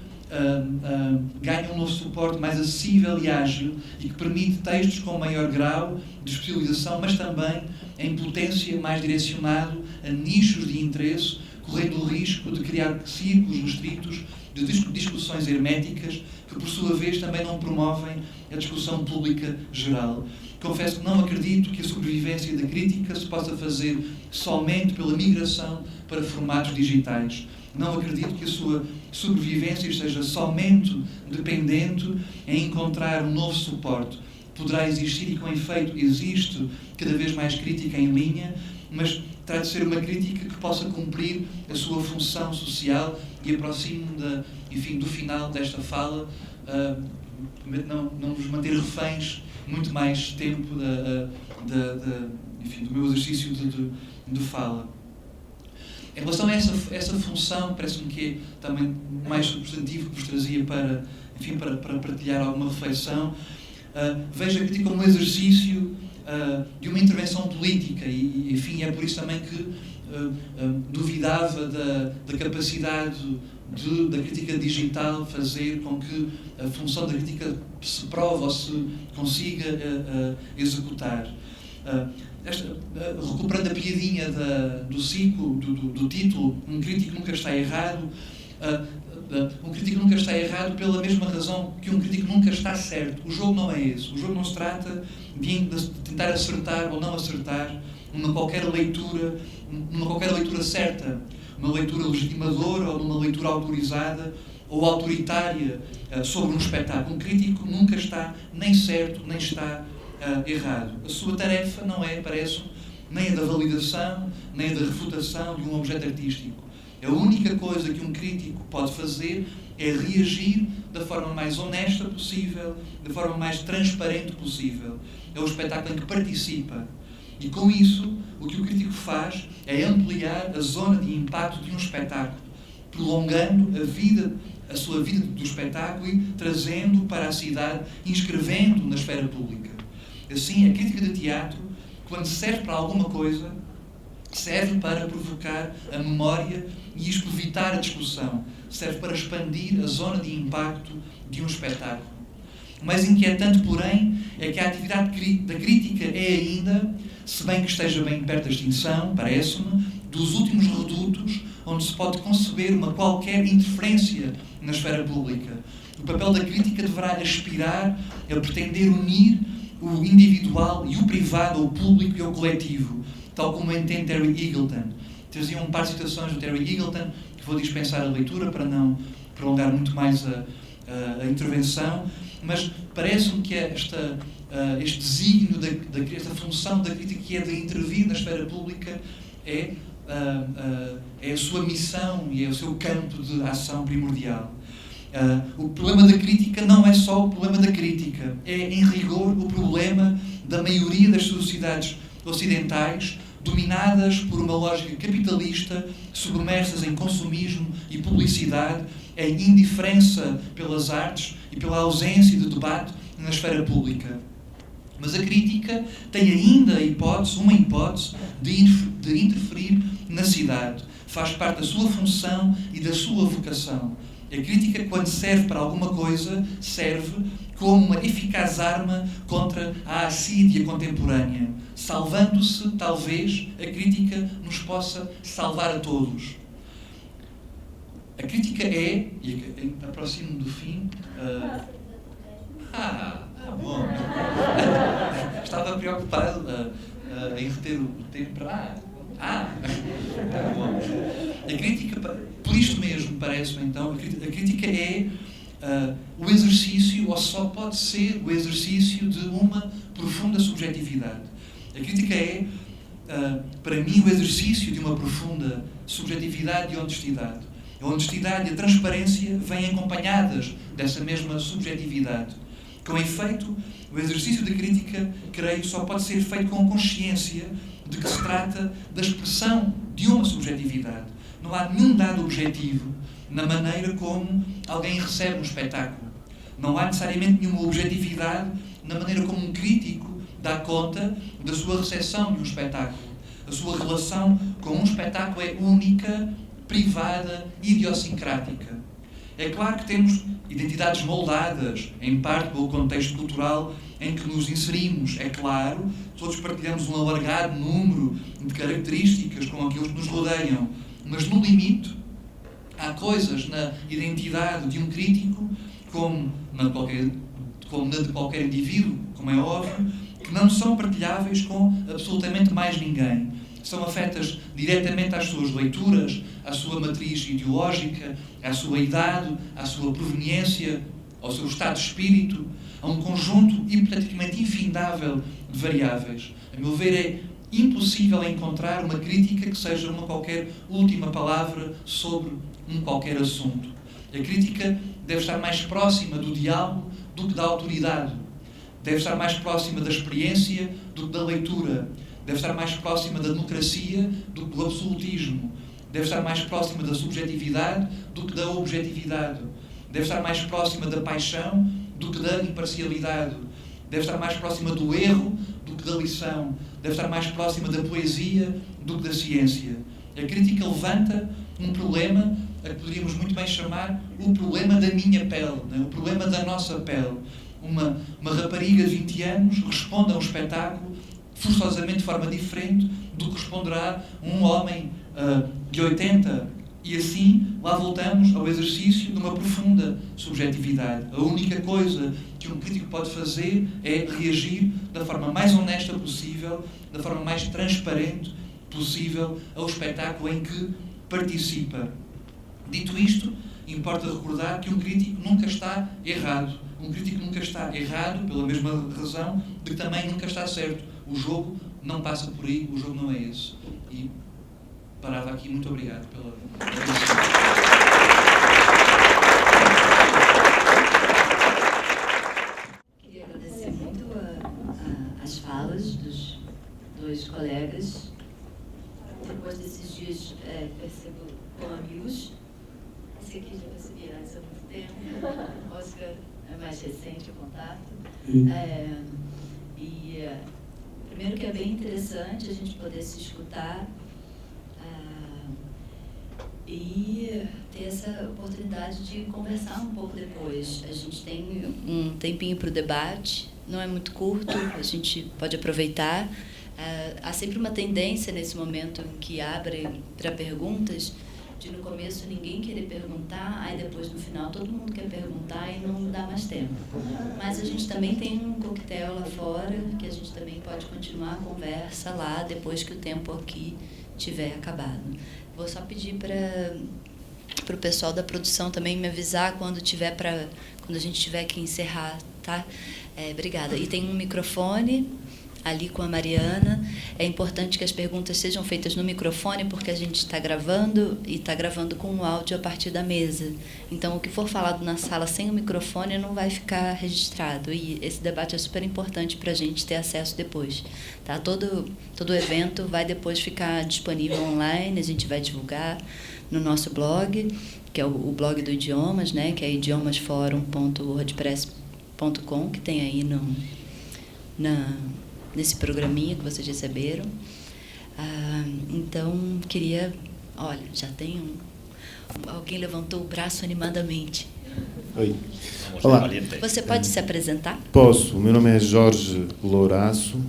ganha um novo suporte mais acessível e ágil e que permite textos com maior grau de especialização, mas também em potência mais direcionado a nichos de interesse, correndo o risco de criar círculos restritos de discussões herméticas que, por sua vez, também não promovem a discussão pública geral. Confesso que não acredito que a sobrevivência da crítica se possa fazer somente pela migração para formatos digitais. Não acredito que a sua sobrevivência esteja somente dependente em encontrar um novo suporte. Poderá existir, e com efeito existe, cada vez mais crítica em linha, mas terá de ser uma crítica que possa cumprir a sua função social e aproximo-me do final desta fala, não vos manter reféns muito mais tempo do meu exercício de fala. Em relação a essa função, parece-me que é também mais substantivo que vos trazia para partilhar alguma reflexão. Vejo a crítica como um exercício de uma intervenção política e é por isso também que duvidava da capacidade da crítica digital fazer com que a função da crítica se prove ou se consiga executar. Recuperando a piadinha do ciclo, do título, um crítico nunca está errado, um crítico nunca está errado pela mesma razão que um crítico nunca está certo. O jogo não é esse. O jogo não se trata de tentar acertar ou não acertar numa qualquer leitura certa, uma leitura legitimadora ou numa leitura autorizada ou autoritária sobre um espetáculo. Um crítico nunca está nem certo, nem está errado. A sua tarefa não é, parece-me, nem a da validação, nem a da refutação de um objeto artístico. A única coisa que um crítico pode fazer é reagir da forma mais honesta possível, da forma mais transparente possível. É o espetáculo em que participa. E com isso, o que o crítico faz é ampliar a zona de impacto de um espetáculo, prolongando a sua vida do espetáculo e trazendo para a cidade, inscrevendo na esfera pública. Assim, a crítica de teatro, quando serve para alguma coisa, serve para provocar a memória e evitar a discussão. Serve para expandir a zona de impacto de um espetáculo. O mais inquietante, porém, é que a atividade da crítica é ainda, se bem que esteja bem perto da extinção, parece-me, dos últimos redutos onde se pode conceber uma qualquer interferência na esfera pública. O papel da crítica deverá aspirar a pretender unir o individual e o privado, o público e o coletivo, tal como entende Terry Eagleton. Traziam um par de citações do Terry Eagleton, que vou dispensar a leitura para não prolongar muito mais a intervenção, mas parece-me que este desígnio, esta função da crítica, que é de intervir na esfera pública, é a sua missão e é o seu campo de ação primordial. O problema da crítica não é só o problema da crítica, é, em rigor, o problema da maioria das sociedades ocidentais, dominadas por uma lógica capitalista, submersas em consumismo e publicidade, em indiferença pelas artes e pela ausência de debate na esfera pública. Mas a crítica tem ainda uma hipótese de interferir na cidade. Faz parte da sua função e da sua vocação. A crítica, quando serve para alguma coisa, serve como uma eficaz arma contra a assídia contemporânea. Salvando-se, talvez, a crítica nos possa salvar a todos. A crítica é, e aproximo do fim... bom. Estava preocupado em reter o tempo para... bom. A crítica, por isto mesmo, parece-me, então, a crítica é o exercício, ou só pode ser o exercício de uma profunda subjetividade. A crítica é, para mim, o exercício de uma profunda subjetividade e honestidade. A honestidade e a transparência vêm acompanhadas dessa mesma subjetividade. Com efeito, o exercício da crítica, creio, só pode ser feito com consciência de que se trata da expressão de uma subjetividade. Não há nenhum dado objetivo na maneira como alguém recebe um espetáculo. Não há necessariamente nenhuma objetividade na maneira como um crítico dá conta da sua recepção de um espetáculo. A sua relação com um espetáculo é única, privada e idiosincrática. É claro que temos identidades moldadas, em parte pelo contexto cultural em que nos inserimos. É claro, todos partilhamos um alargado número de características com aqueles que nos rodeiam, mas no limite há coisas na identidade de um crítico, como na de qualquer indivíduo, como é óbvio, que não são partilháveis com absolutamente mais ninguém. São afetas diretamente às suas leituras, à sua matriz ideológica, à sua idade, à sua proveniência, ao seu estado de espírito, a um conjunto hipoteticamente infindável de variáveis. A meu ver, é impossível encontrar uma crítica que seja uma qualquer última palavra sobre um qualquer assunto. A crítica deve estar mais próxima do diálogo do que da autoridade. Deve estar mais próxima da experiência do que da leitura. Deve estar mais próxima da democracia do que do absolutismo. Deve estar mais próxima da subjetividade do que da objetividade. Deve estar mais próxima da paixão do que da imparcialidade. Deve estar mais próxima do erro do que da lição. Deve estar mais próxima da poesia do que da ciência. A crítica levanta um problema a que poderíamos muito bem chamar o problema da minha pele, o problema da nossa pele. Uma rapariga de 20 anos responde a um espetáculo forçosamente de forma diferente do que responderá um homem de 80. E assim, lá voltamos ao exercício de uma profunda subjetividade. A única coisa que um crítico pode fazer é reagir da forma mais honesta possível, da forma mais transparente possível ao espetáculo em que participa. Dito isto, importa recordar que um crítico nunca está errado. Um crítico nunca está errado pela mesma razão de que também nunca está certo. O jogo não passa por aí, o jogo não é esse. E parava aqui. Muito obrigado pela atenção. Queria agradecer muito as falas dos dois colegas. Depois desses dias, percebo amigos. Esse aqui já percebi antes há muito tempo. Oscar é mais recente o contato. Primeiro que é bem interessante a gente poder se escutar e ter essa oportunidade de conversar um pouco depois. A gente tem um tempinho para o debate, não é muito curto, a gente pode aproveitar. Há sempre uma tendência nesse momento em que abre para perguntas, de no começo ninguém querer perguntar, aí depois no final todo mundo quer perguntar e não dá mais tempo. Mas a gente também tem um coquetel lá fora, que a gente também pode continuar a conversa lá depois que o tempo aqui tiver acabado. Vou só pedir para o pessoal da produção também me avisar quando a gente tiver que encerrar, tá? Obrigada. E tem um microfone ali com a Mariana. É importante que as perguntas sejam feitas no microfone, porque a gente está gravando e está gravando com o áudio a partir da mesa. Então, o que for falado na sala sem o microfone não vai ficar registrado. E esse debate é super importante para a gente ter acesso depois. Tá? Todo o evento vai depois ficar disponível online, a gente vai divulgar no nosso blog, que é o blog do Idiomas, né? Que é idiomasforum.wordpress.com, que tem aí nesse programinha que vocês receberam. Então, queria... Olha, já tem alguém levantou o braço animadamente. Oi. Olá. Você pode se apresentar? Posso. O meu nome é Jorge Louraço.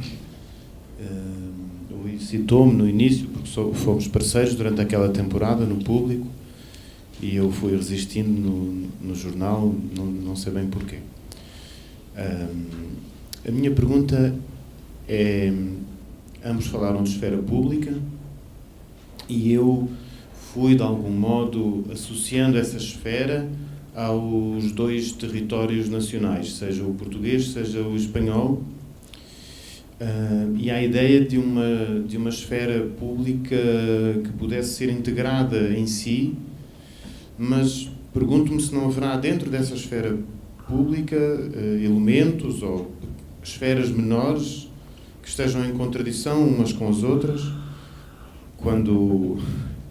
O citou-me no início, porque fomos parceiros durante aquela temporada no Público, e eu fui resistindo no jornal, não sei bem porquê. A minha pergunta é... Ambos falaram de esfera pública e eu fui, de algum modo, associando essa esfera aos dois territórios nacionais, seja o português, seja o espanhol, e à ideia de uma esfera pública que pudesse ser integrada em si, mas pergunto-me se não haverá dentro dessa esfera pública elementos ou esferas menores que estejam em contradição umas com as outras. Quando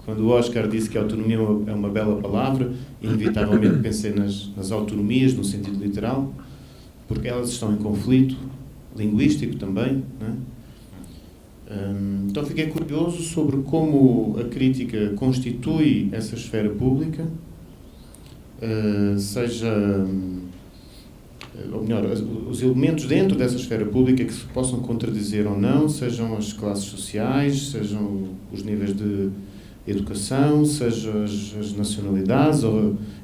o Oscar disse que a autonomia é uma bela palavra, inevitavelmente pensei nas autonomias, no sentido literal, porque elas estão em conflito linguístico também, não é? Então fiquei curioso sobre como a crítica constitui essa esfera pública, ou melhor, os elementos dentro dessa esfera pública que se possam contradizer ou não, sejam as classes sociais, sejam os níveis de educação, sejam as nacionalidades,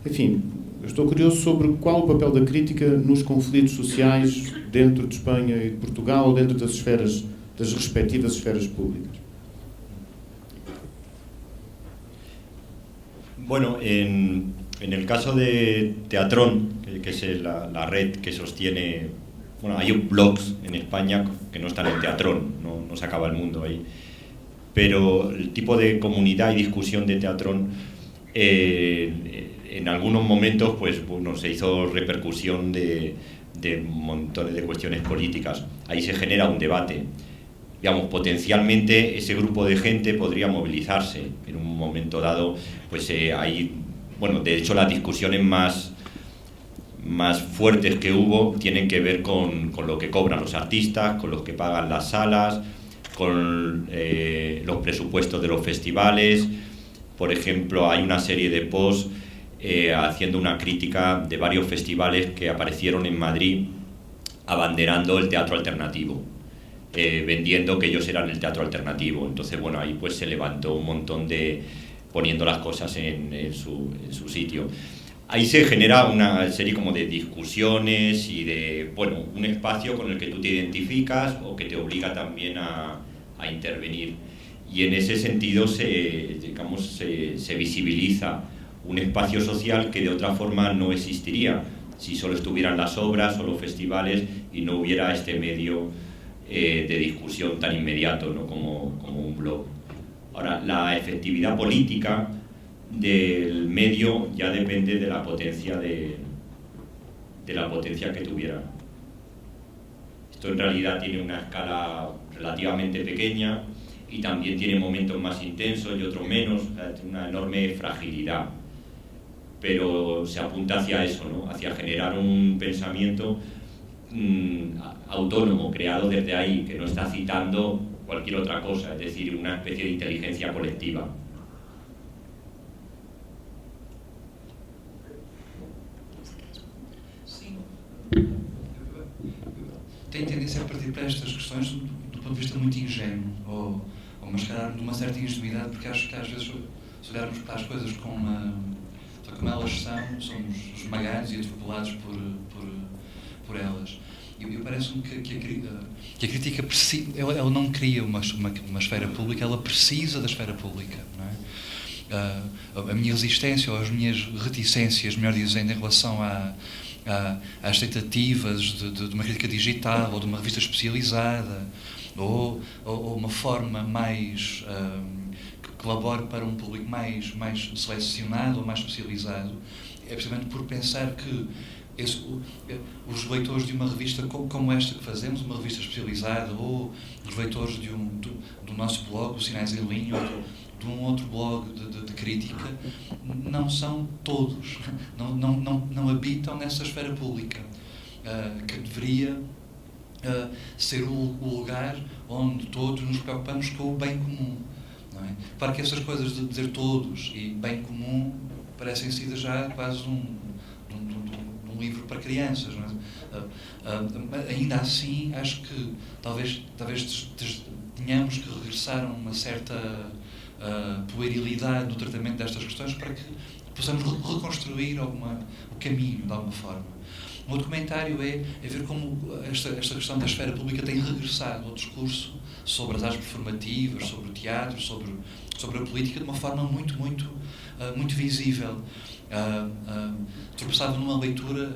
enfim, eu estou curioso sobre qual o papel da crítica nos conflitos sociais dentro de Espanha e de Portugal, ou dentro das respectivas esferas públicas. Bueno, en el caso de Teatrón, que es la red que sostiene... Bueno, hay blogs en España que no están en Teatrón, no se acaba el mundo ahí. Pero el tipo de comunidad y discusión de Teatrón, en algunos momentos, pues bueno, se hizo repercusión de montones de cuestiones políticas. Ahí se genera un debate. Digamos, potencialmente ese grupo de gente podría movilizarse en un momento dado. Pues hay... Bueno, de hecho las discusiones más fuertes que hubo tienen que ver con lo que cobran los artistas, con los que pagan las salas, con los presupuestos de los festivales. Por ejemplo, hay una serie de posts haciendo una crítica de varios festivales que aparecieron en Madrid abanderando el teatro alternativo, vendiendo que ellos eran el teatro alternativo. Entonces, bueno, ahí pues se levantó un montón poniendo las cosas en su sitio. Ahí se genera una serie como de discusiones y de, bueno, un espacio con el que tú te identificas o que te obliga también a intervenir. Y en ese sentido se visibiliza un espacio social que de otra forma no existiría si solo estuvieran las obras o los festivales y no hubiera este medio de discusión tan inmediato, ¿no? como un blog. Ahora, la efectividad política del medio ya depende de la potencia de la potencia que tuviera. Esto en realidad tiene una escala relativamente pequeña y también tiene momentos más intensos y otros menos, o sea, tiene una enorme fragilidad, pero se apunta hacia eso, ¿no? Hacia generar un pensamiento autónomo, creado desde ahí, que no está citando cualquier otra cosa, es decir, una especie de inteligencia colectiva. Tem tendência a partir para estas questões do ponto de vista muito ingênuo, ou mascarar de uma certa ingenuidade, porque acho que às vezes, se olharmos para as coisas como elas são, somos esmagados e atropelados por elas. E parece-me que a crítica ela não cria uma esfera pública, ela precisa da esfera pública, não é? A minha resistência, ou as minhas reticências, melhor dizendo, em relação às tentativas de uma crítica digital, ou de uma revista especializada, ou uma forma mais que colabore para um público mais selecionado ou mais especializado, é precisamente por pensar que os leitores de uma revista como esta que fazemos, uma revista especializada, ou os leitores do nosso blog, o Sinais em Linha, ou de um outro blog de crítica, não são todos, não habitam nessa esfera pública, que deveria ser o lugar onde todos nos preocupamos com o bem comum. Não é? Claro que essas coisas de dizer todos e bem comum parecem ser já quase um livro para crianças, não é? Ainda assim, acho que talvez tenhamos que regressar a uma certa puerilidade no tratamento destas questões para que possamos reconstruir o caminho de alguma forma. Um outro comentário é ver como esta questão da esfera pública tem regressado ao discurso sobre as artes performativas, sobre o teatro, sobre a política, de uma forma muito visível. Tropeçava numa leitura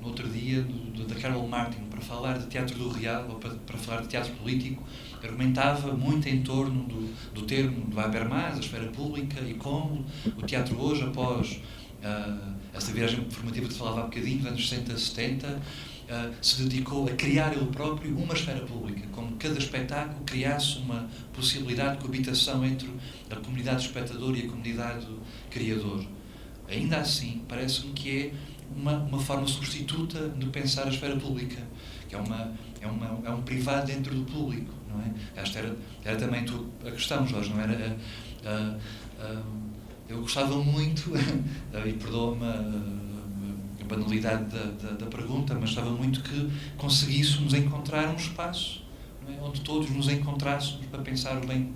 no outro dia da Carol Martin para falar de teatro do real, ou para falar de teatro político, argumentava muito em torno do termo do Habermas, a esfera pública, e como o teatro hoje, após essa viagem performativa que falava há bocadinho, dos anos 60, 70, se dedicou a criar ele próprio uma esfera pública, como cada espetáculo criasse uma possibilidade de coabitação entre a comunidade espectador e a comunidade criador. Ainda assim, parece-me que é uma forma substituta de pensar a esfera pública, que é um privado dentro do público, não é? Esta era também a questão, Jorge, não era? Eu gostava muito, e perdoa-me a banalidade da pergunta, mas gostava muito que conseguíssemos encontrar um espaço, não é? Onde todos nos encontrássemos para pensar o bem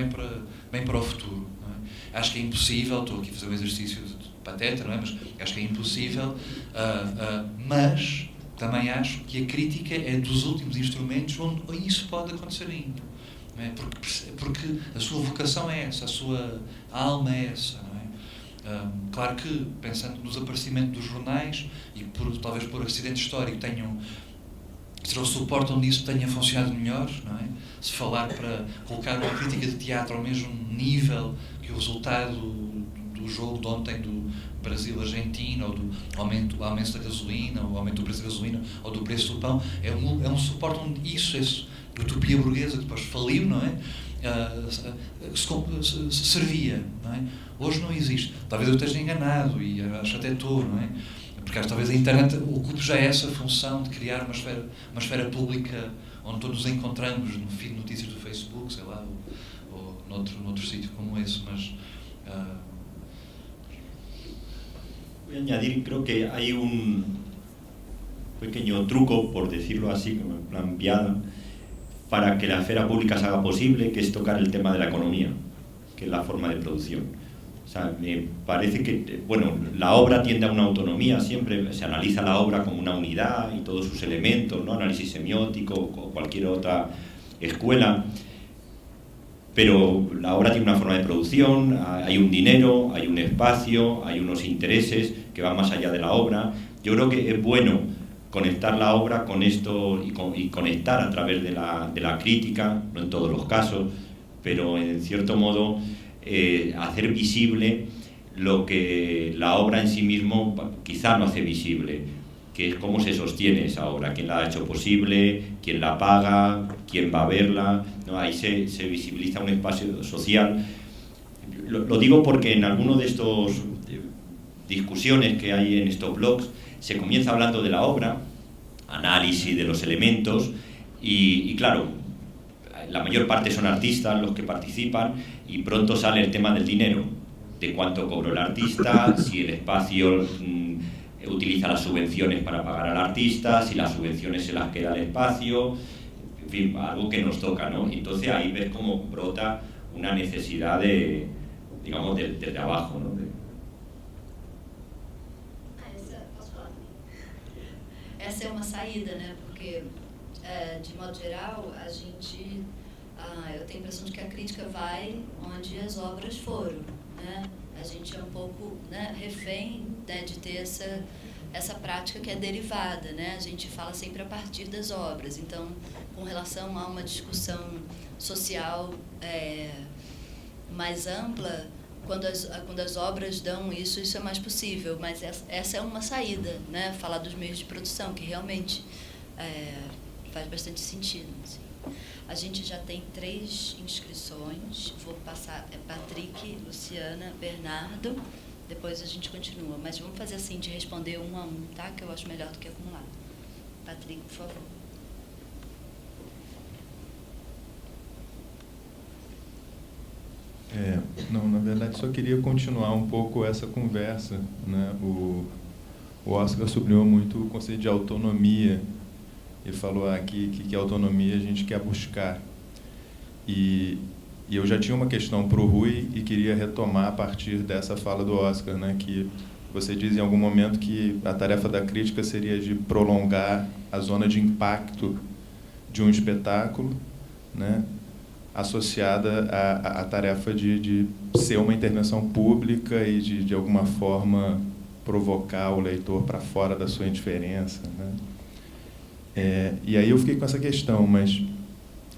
para o futuro. Não é? Acho que é impossível, estou aqui a fazer um exercício de pateta, não é? Mas acho que é impossível, mas também acho que a crítica é dos últimos instrumentos onde isso pode acontecer ainda. Não é? Porque a sua vocação é essa, a sua alma é essa. Não é? Claro que, pensando no desaparecimento dos jornais, e talvez por acidente histórico será o suporte onde isso tenha funcionado melhor, não é? Se falar para colocar uma crítica de teatro ao mesmo nível que o resultado do jogo de ontem do Brasil-Argentina, ou do aumento da gasolina, ou aumento do preço da gasolina, ou do preço do pão, é um suporte onde a utopia burguesa, que depois faliu, não é? Servia, não é? Hoje não existe. Talvez eu esteja enganado, e acho até estou, não é? Porque talvez a internet ocupe já essa função de criar uma esfera pública onde todos nos encontramos, no feed de notícias do Facebook, sei lá, ou noutro sítio como esse, mas... Voy a añadir, creo que hay un pequeño truco, por decirlo así, como en plan piada, para que la esfera pública se haga posible, que es tocar el tema de la economía, que es la forma de producción. O sea, me parece que, bueno, la obra tiende a una autonomía, siempre se analiza la obra como una unidad y todos sus elementos, ¿no? Análisis semiótico o cualquier otra escuela, pero la obra tiene una forma de producción, hay un dinero, hay un espacio, hay unos intereses que van más allá de la obra. Yo creo que es bueno conectar la obra con esto y conectar a través de la crítica, no en todos los casos, pero en cierto modo hacer visible lo que la obra en sí mismo quizá no hace visible, que es cómo se sostiene esa obra, quién la ha hecho posible, quién la paga, quién va a verla, ¿no? Ahí se visibiliza un espacio social. Lo digo porque en alguno de estos discusiones que hay en estos blogs se comienza hablando de la obra, análisis de los elementos y claro, la mayor parte son artistas los que participan y pronto sale el tema del dinero, de cuánto cobró el artista, si el espacio utiliza las subvenciones para pagar al artista, si las subvenciones se las queda el espacio. en fin, algo que nos toca, ¿no? Entonces ahí ves cómo brota una necesidad de, digamos, de trabajo, ¿no? Essa é uma saída, né? Porque, de modo geral, a gente... eu tenho a impressão de que a crítica vai onde as obras foram, né? A gente é um pouco, né, refém, né, de ter essa prática que é derivada, né? A gente fala sempre a partir das obras. Então, com relação a uma discussão social mais ampla, quando as obras dão isso é mais possível. Mas essa é uma saída, né? Falar dos meios de produção, que realmente faz bastante sentido, assim. A gente já tem 3 inscrições. Vou passar Patrick, Luciana, Bernardo. Depois a gente continua. Mas vamos fazer assim, de responder um a um, tá? Que eu acho melhor do que acumular. Patrick, por favor. Não, na verdade, só queria continuar um pouco essa conversa, né? O Oscar sublinhou muito o conceito de autonomia. Ele falou aqui que autonomia a gente quer buscar. E eu já tinha uma questão para o Rui e queria retomar a partir dessa fala do Oscar, né? Que você diz em algum momento que a tarefa da crítica seria de prolongar a zona de impacto de um espetáculo, né? Associada à tarefa de ser uma intervenção pública e de alguma forma provocar o leitor para fora da sua indiferença, né? E aí eu fiquei com essa questão, mas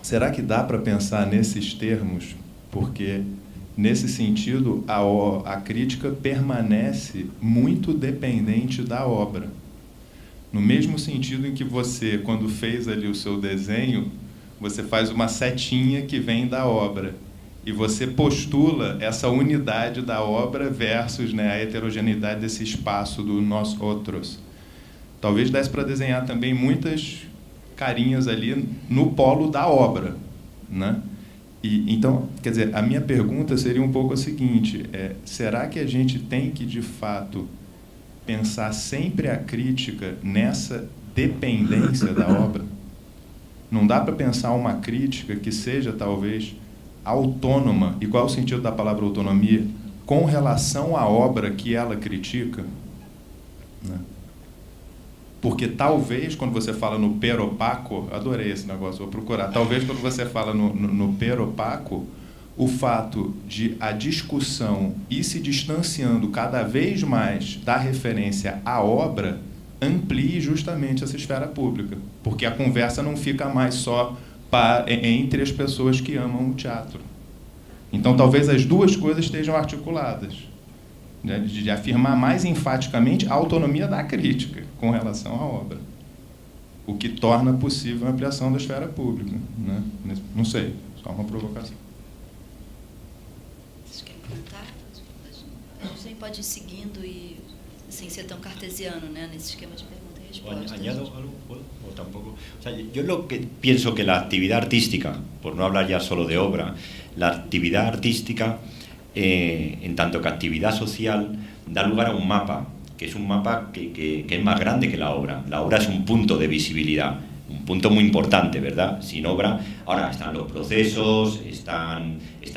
será que dá para pensar nesses termos? Porque, nesse sentido, a crítica permanece muito dependente da obra. No mesmo sentido em que você, quando fez ali o seu desenho, você faz uma setinha que vem da obra e você postula essa unidade da obra versus, né, a heterogeneidade desse espaço do nós outros. Talvez desse para desenhar também muitas carinhas ali no polo da obra, né? E então, quer dizer, a minha pergunta seria um pouco a seguinte: será que a gente tem que, de fato, pensar sempre a crítica nessa dependência da obra? Não dá para pensar uma crítica que seja, talvez, autônoma, e qual é o sentido da palavra autonomia, com relação à obra que ela critica, né? Porque talvez, quando você fala no peropaco, adorei esse negócio, vou procurar, talvez quando você fala no peropaco, o fato de a discussão ir se distanciando cada vez mais da referência à obra amplie justamente essa esfera pública, porque a conversa não fica mais só entre as pessoas que amam o teatro. Então, talvez as duas coisas estejam articuladas, né, de afirmar mais enfaticamente a autonomia da crítica com relação à obra, o que torna possível a ampliação da esfera pública, né? Não sei, só uma provocação. Vocês querem comentar? A gente pode ir seguindo e sin ser tan cartesiano, ¿no? En ese esquema de preguntas y respuestas. ¿Añado algo? ¿O tampoco? O sea, yo lo que pienso que la actividad artística, por no hablar ya solo de obra, la actividad artística, en tanto que actividad social, da lugar a un mapa, que es un mapa que es más grande que la obra. La obra es un punto de visibilidad, un punto muy importante, ¿verdad? Sin obra, ahora están los procesos, está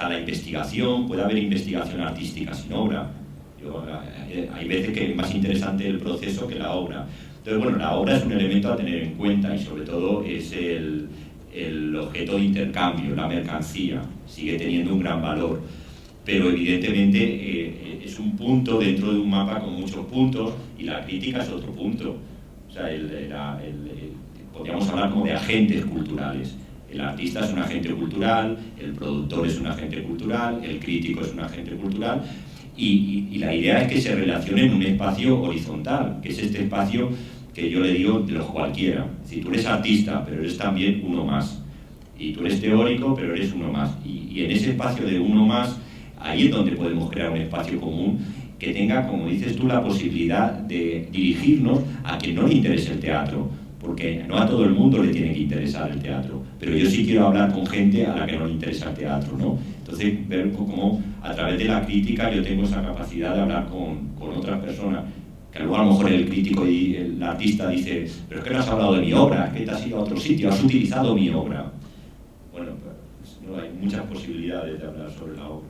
la investigación, puede haber investigación artística sin obra. Hay veces que es más interesante el proceso que la obra. Entonces, bueno, la obra es un elemento a tener en cuenta y sobre todo es el objeto de intercambio, la mercancía, sigue teniendo un gran valor. Pero evidentemente es un punto dentro de un mapa con muchos puntos y la crítica es otro punto. O sea, podríamos hablar como de agentes culturales. El artista es un agente cultural, el productor es un agente cultural, el crítico es un agente cultural. Y la idea es que se relacione en un espacio horizontal, que es este espacio que yo le digo de los cualquiera. Si tú eres artista, pero eres también uno más. Y tú eres teórico, pero eres uno más. Y en ese espacio de uno más, ahí es donde podemos crear un espacio común que tenga, como dices tú, la posibilidad de dirigirnos a quien no le interese el teatro. Porque no a todo el mundo le tiene que interesar el teatro, pero yo sí quiero hablar con gente a la que no le interesa el teatro, ¿no? Entonces, ver cómo a través de la crítica yo tengo esa capacidad de hablar con otras personas Que luego a lo mejor el crítico y el artista dice, pero es que no has hablado de mi obra, es que te has ido a otro sitio, has utilizado mi obra. Bueno, pues, no hay muchas posibilidades de hablar sobre la obra.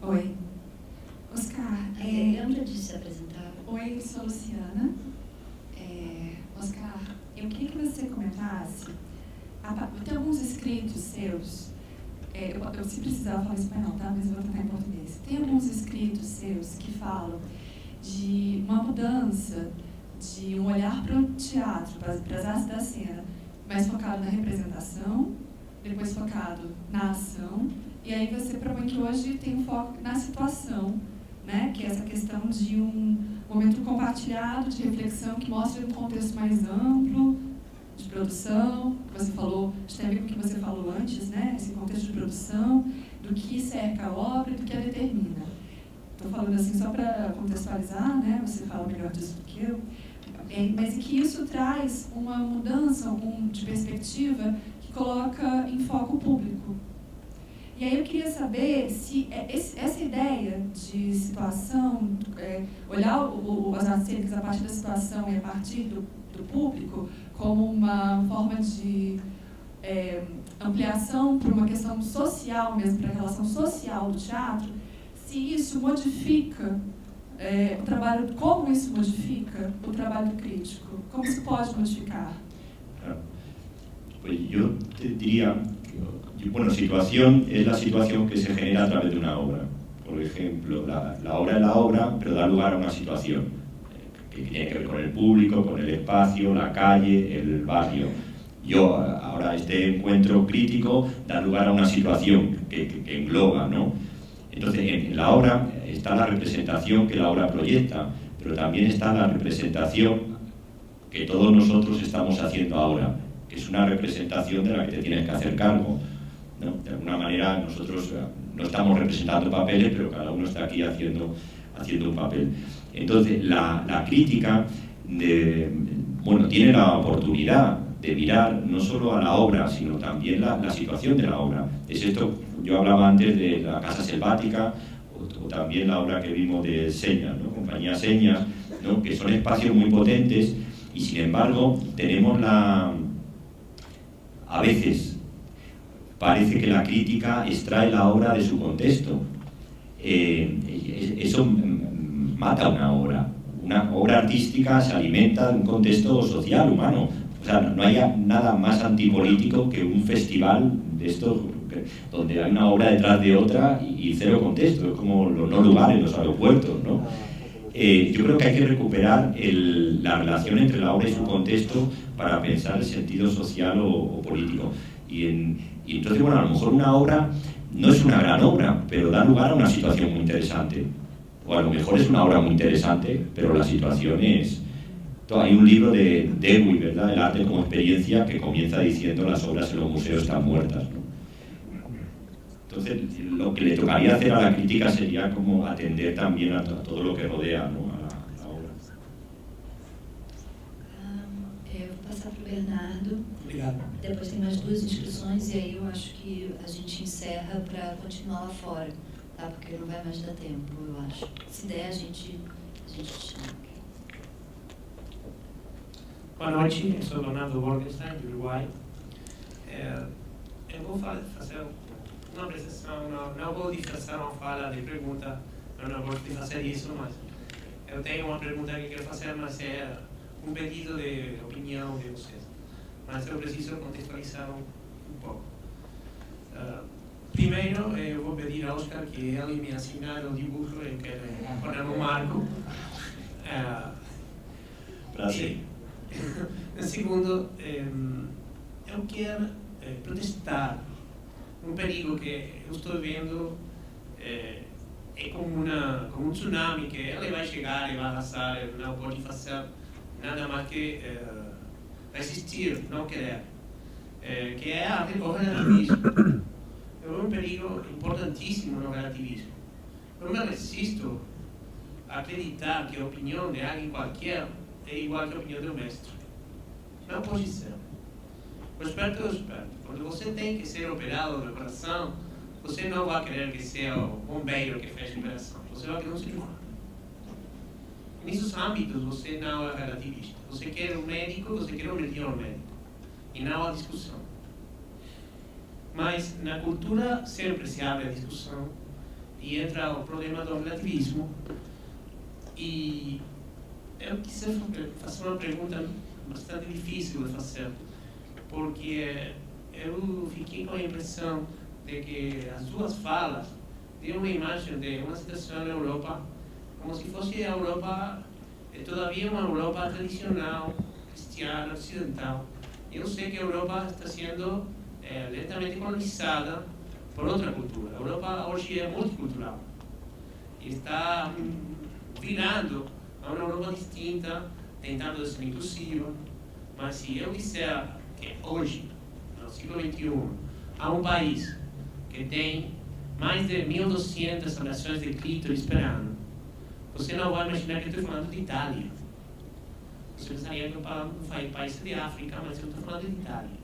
Oi, Oscar. Lembra de se apresentar? Oi, sou Luciana. Oscar, eu queria que você comentasse. Tem alguns escritos seus. Eu se precisar falar espanhol, tá? Mas eu vou tentar em português. Tem alguns escritos seus que falam de uma mudança de um olhar para o teatro, para as artes da cena, mais focado na representação, depois focado na ação, e aí você propõe que hoje tem um foco na situação, né? Que é essa questão de um momento compartilhado de reflexão que mostra um contexto mais amplo de produção, que você falou, tem a ver com o que você falou antes, né? Esse contexto de produção, do que cerca a obra e do que a determina. Estou falando assim só para contextualizar, né? Você fala melhor disso do que eu. Mas que isso traz uma mudança de perspectiva que coloca em foco o público. E aí eu queria saber se essa ideia de situação, olhar as artes cênicas a partir da situação e a partir do público como uma forma de ampliação para uma questão social mesmo, para a relação social do teatro, se isso modifica o trabalho, como isso modifica o trabalho crítico, como isso pode modificar? Pues yo te diría, bueno, situación es la situación que se genera a través de una obra. Por ejemplo, la obra es la obra, pero da lugar a una situación que tiene que ver con el público, con el espacio, la calle, el barrio. Yo, ahora este encuentro crítico da lugar a una situación que engloba, ¿no? Entonces, en la obra está la representación que la obra proyecta, pero también está la representación que todos nosotros estamos haciendo ahora, que es una representación de la que te tienes que hacer cargo, ¿no? De alguna manera nosotros no estamos representando papeles, pero cada uno está aquí haciendo un papel. Entonces la crítica tiene la oportunidad de mirar no solo a la obra, sino también la situación de la obra. Es esto, yo hablaba antes de la Casa Selvática, o también la obra que vimos de Señas, ¿no? Compañía Señas, ¿no? Que son espacios muy potentes y sin embargo tenemos a veces parece que la crítica extrae la obra de su contexto. Eso mata una obra. Una obra artística se alimenta de un contexto social, humano. O sea, no hay nada más antipolítico que un festival de estos donde hay una obra detrás de otra y cero contexto. Es como los no lugares, los aeropuertos, ¿no? Yo creo que hay que recuperar la relación entre la obra y su contexto para pensar el sentido social o político. Y entonces, bueno, a lo mejor una obra no es una gran obra, pero da lugar a una situación muy interesante. O a lo mejor es una obra muy interesante, pero la situación es... Hay un libro de Dewey, ¿verdad?, El arte como experiencia, que comienza diciendo las obras en los museos están muertas, ¿no? Entonces, lo que le tocaría hacer a la crítica sería como atender también a todo lo que rodea, ¿no?, a la obra. Eu vou passar para o Bernardo. Obrigado. Depois tem mais 2 inscrições e aí eu acho que a gente encerra para continuar lá fora, tá? Porque não vai mais dar tempo, eu acho. Se der, a gente chama. Boa noite, eu sou Leonardo Borgenstein, de Uruguai. Eu vou fazer uma apresentação, não vou fazer uma fala de pergunta, eu não gosto de fazer isso, mas eu tenho uma pergunta que quero fazer, mas é um pedido de opinião de vocês. Mas eu preciso contextualizar um pouco. Primeiro, eu vou pedir a Oscar que ele me assine o dibujo, eu quero pôr no marco. Prazer. Em segundo, eu quero protestar um perigo que eu estou vendo, é como um tsunami que ele vai chegar e vai arrasar, não pode fazer nada mais que resistir, não querer, que é o relativismo. É um perigo importantíssimo no relativismo. Eu me resisto a acreditar que a opinião de alguém qualquer é igual que a opinião do mestre. Não pode ser. O esperto é o esperto. Quando você tem que ser operado no coração, você não vai querer que seja o bombeiro que feche a operação, você vai querer um cirurgião. Nesses âmbitos você não é relativista. Você quer um médico, você quer o melhor médico. E não a discussão. Mas na cultura sempre se abre a discussão e entra o problema do relativismo. E eu quis fazer uma pergunta bastante difícil de fazer, porque eu fiquei com a impressão de que as duas falas dão uma imagem de uma situação na Europa como se fosse a Europa, todavia uma Europa tradicional, cristiana, ocidental. Eu sei que a Europa está sendo lentamente colonizada por outra cultura. A Europa hoje é multicultural e está virando a uma Europa distinta, tentando ser inclusiva. Mas se eu disser que hoje, no século XXI, há um país que tem mais de 1.200 ablações de clítoris por ano, você não vai imaginar que eu estou falando de Itália. Você pensaria que eu falo de país de África, mas eu estou falando de Itália,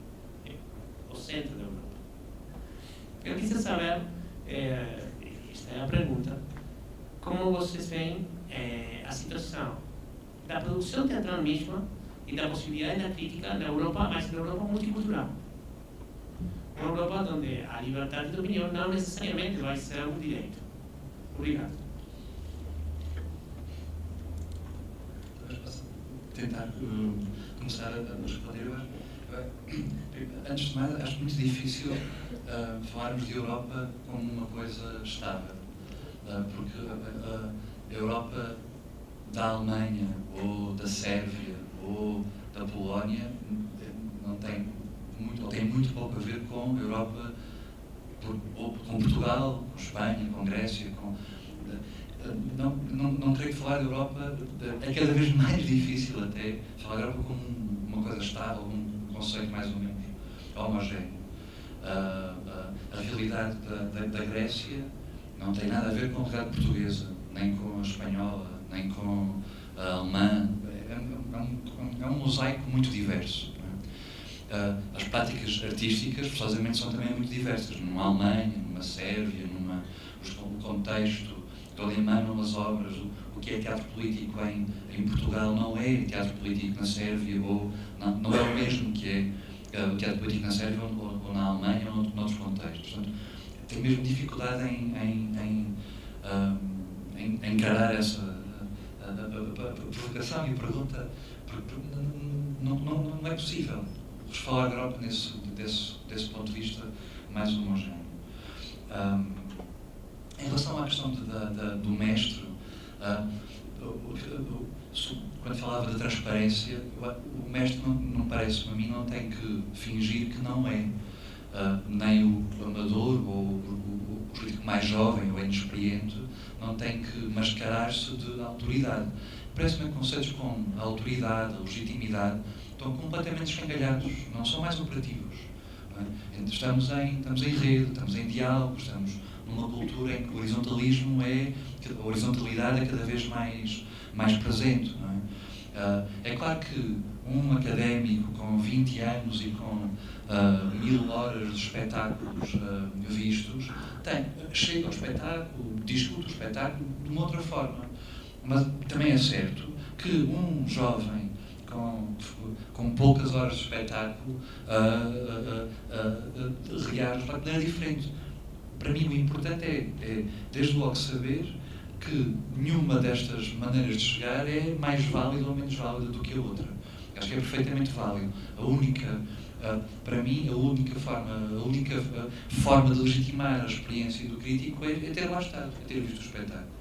o centro da Europa. Eu quis saber, esta é a pergunta, como vocês veem a situação da produção teatral mesma e da possibilidade da crítica na Europa, mas na Europa multicultural. Uma Europa onde a liberdade de opinião não necessariamente vai ser um direito. Obrigado. Tentar começar a responder. Antes de mais, acho muito difícil falarmos de Europa como uma coisa estável, porque a Europa da Alemanha ou da Sérvia ou da Polónia tem muito pouco a ver com a Europa, ou com Portugal, com Espanha, com Grécia, não creio que falar da Europa é cada vez mais difícil até falar da Europa como uma coisa estável, um conceito mais ou menos homogéneo. A realidade da Grécia não tem nada a ver com a realidade portuguesa, nem com a espanhola, nem com a alemã. É um mosaico muito diverso. As práticas artísticas, forçosamente, são também muito diversas. Numa Alemanha, numa Sérvia, o contexto todo emanam as obras. O que é teatro político em Portugal não é teatro político na Sérvia, ou não é o mesmo que é o teatro político na Sérvia ou na Alemanha ou noutros contextos. Portanto, tenho mesmo dificuldade em encarar essa a provocação e a pergunta, porque não é possível falar da Europa desse ponto de vista mais homogéneo. Em relação à questão do mestre, quando falava da transparência, o mestre, não parece-me a mim, não tem que fingir que não é, nem o amador ou o político mais jovem ou inexperiente não tem que mascarar-se de autoridade. Parece-me que conceitos como a autoridade, a legitimidade, estão completamente escangalhados, não são mais operativos. Não é? Estamos em rede, estamos em diálogo, estamos numa cultura em que o horizontalismo a horizontalidade é cada vez mais presente. Não é? É claro que um académico com 20 anos e com 1000 horas de espetáculos vistos, chega ao espetáculo, discute o espetáculo de uma outra forma. Mas também é certo que um jovem com poucas horas de espetáculo reage de maneira diferente. Para mim, o importante é desde logo saber que nenhuma destas maneiras de chegar é mais válida ou menos válida do que a outra. Acho que é perfeitamente válido. Para mim, a única forma de legitimar a experiência do crítico é ter lá estado, é ter visto o espetáculo.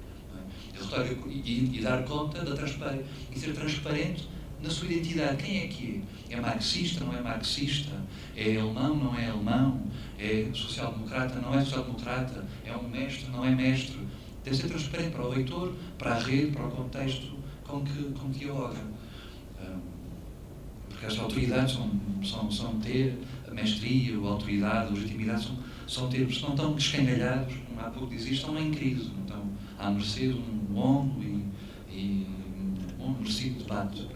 E dar conta da transparência, e ser transparente na sua identidade. Quem é que é? É marxista, não é marxista? É alemão, não é alemão? É social-democrata, não é social-democrata? É um mestre, não é mestre? Deve ser transparente para o leitor, para a rede, para o contexto com que dialoga. Porque as autoridades são ter a mestria, a autoridade, a legitimidade, são termos que não estão escangalhados, como há pouco dizia, estão em crise, não estão à mercê de um longo e merecido debate.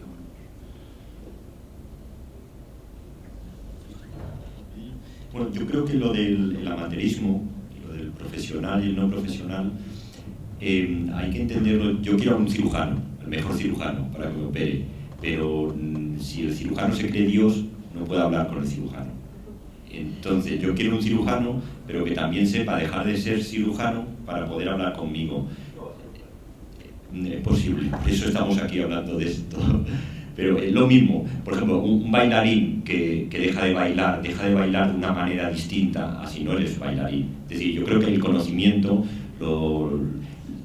Bueno, yo creo que lo del amateurismo y lo del profesional y el no profesional, hay que entenderlo. Yo quiero a un cirujano, el mejor cirujano para que me opere, pero si el cirujano se cree Dios, no puedo hablar con el cirujano. Entonces yo quiero un cirujano, pero que también sepa dejar de ser cirujano para poder hablar conmigo. Es posible, por eso estamos aquí hablando de esto. Pero es lo mismo, por ejemplo, un bailarín que deja de bailar de una manera distinta a si no eres bailarín. Es decir, yo creo que el conocimiento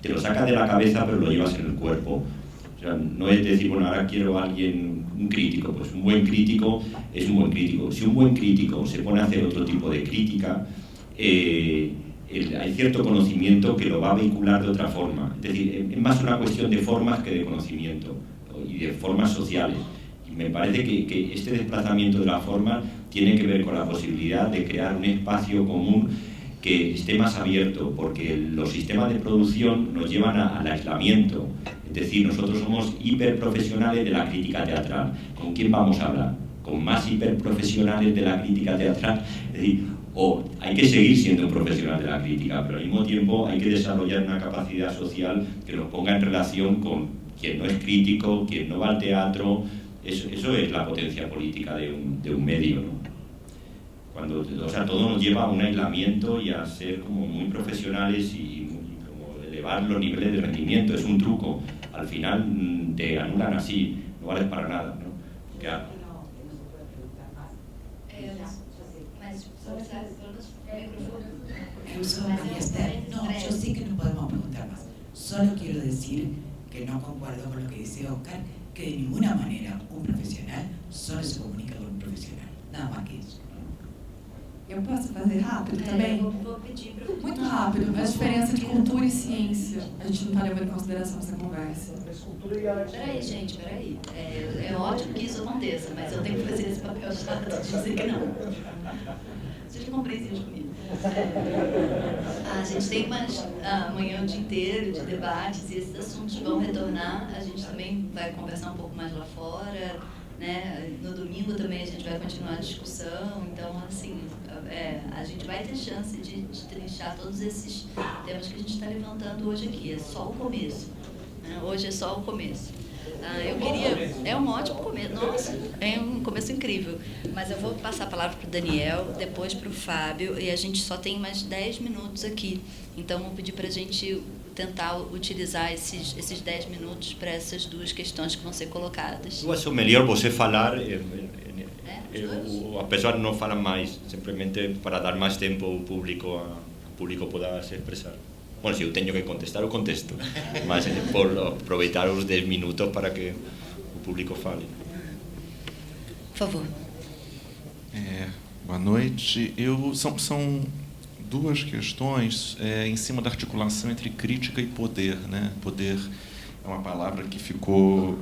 te lo sacas de la cabeza, pero lo llevas en el cuerpo. O sea, no es decir, bueno, ahora quiero a alguien, un crítico. Pues un buen crítico es un buen crítico. Si un buen crítico se pone a hacer otro tipo de crítica, hay cierto conocimiento que lo va a vehicular de otra forma. Es decir, es más una cuestión de formas que de conocimiento y de formas sociales. Y me parece que este desplazamiento de la forma tiene que ver con la posibilidad de crear un espacio común que esté más abierto, porque los sistemas de producción nos llevan al aislamiento. Es decir, nosotros somos hiperprofesionales de la crítica teatral. ¿Con quién vamos a hablar? ¿Con más hiperprofesionales de la crítica teatral? Es decir, hay que seguir siendo un profesional de la crítica, pero al mismo tiempo hay que desarrollar una capacidad social que nos ponga en relación con quien no es crítico, quien no va al teatro. Eso es la potencia política de un medio, ¿no? O sea, todo nos lleva a un aislamiento y a ser como muy profesionales y como elevar los niveles de rendimiento. Es un truco. Al final te anulan así, no vales para nada, ¿no? Yo soy María Esther. No, yo sé que no podemos preguntar más. Solo quiero decir que no concuerdo con lo que dice Oscar, que de ninguna manera un profissional só se comunica com um profissional. Nada mais que isso. Eu posso fazer rápido também? Vou pedir para Muito rápido. A diferença de cultura e ciência. A gente não está levando em consideração essa conversa. Peraí, gente, peraí. É ótimo que isso aconteça, mas eu tenho que fazer esse papel chato de dizer que não. Sejam compreensivos comigo. A gente tem amanhã o dia inteiro de debates e esses assuntos vão retornar. A gente também vai conversar um pouco mais lá fora, né? No domingo também a gente vai continuar a discussão. Então, assim, a gente vai ter chance de trinchar todos esses temas que a gente está levantando hoje aqui. É só o começo, né? Hoje é só o começo. É um ótimo começo. Nossa, é um começo incrível. Mas eu vou passar a palavra para o Daniel, depois para o Fábio, e a gente só tem mais 10 minutos aqui. Então, vou pedir para a gente tentar utilizar esses 10 minutos para essas duas questões que vão ser colocadas. Eu acho melhor você falar, as pessoas não falam mais, simplesmente para dar mais tempo ao público poder se expressar. Bueno, se eu tenho que contestar, eu contesto, mas por aproveitar os 10 minutos para que o público fale. Por favor. Boa noite. São duas questões em cima da articulação entre crítica e poder, né? Poder é uma palavra que ficou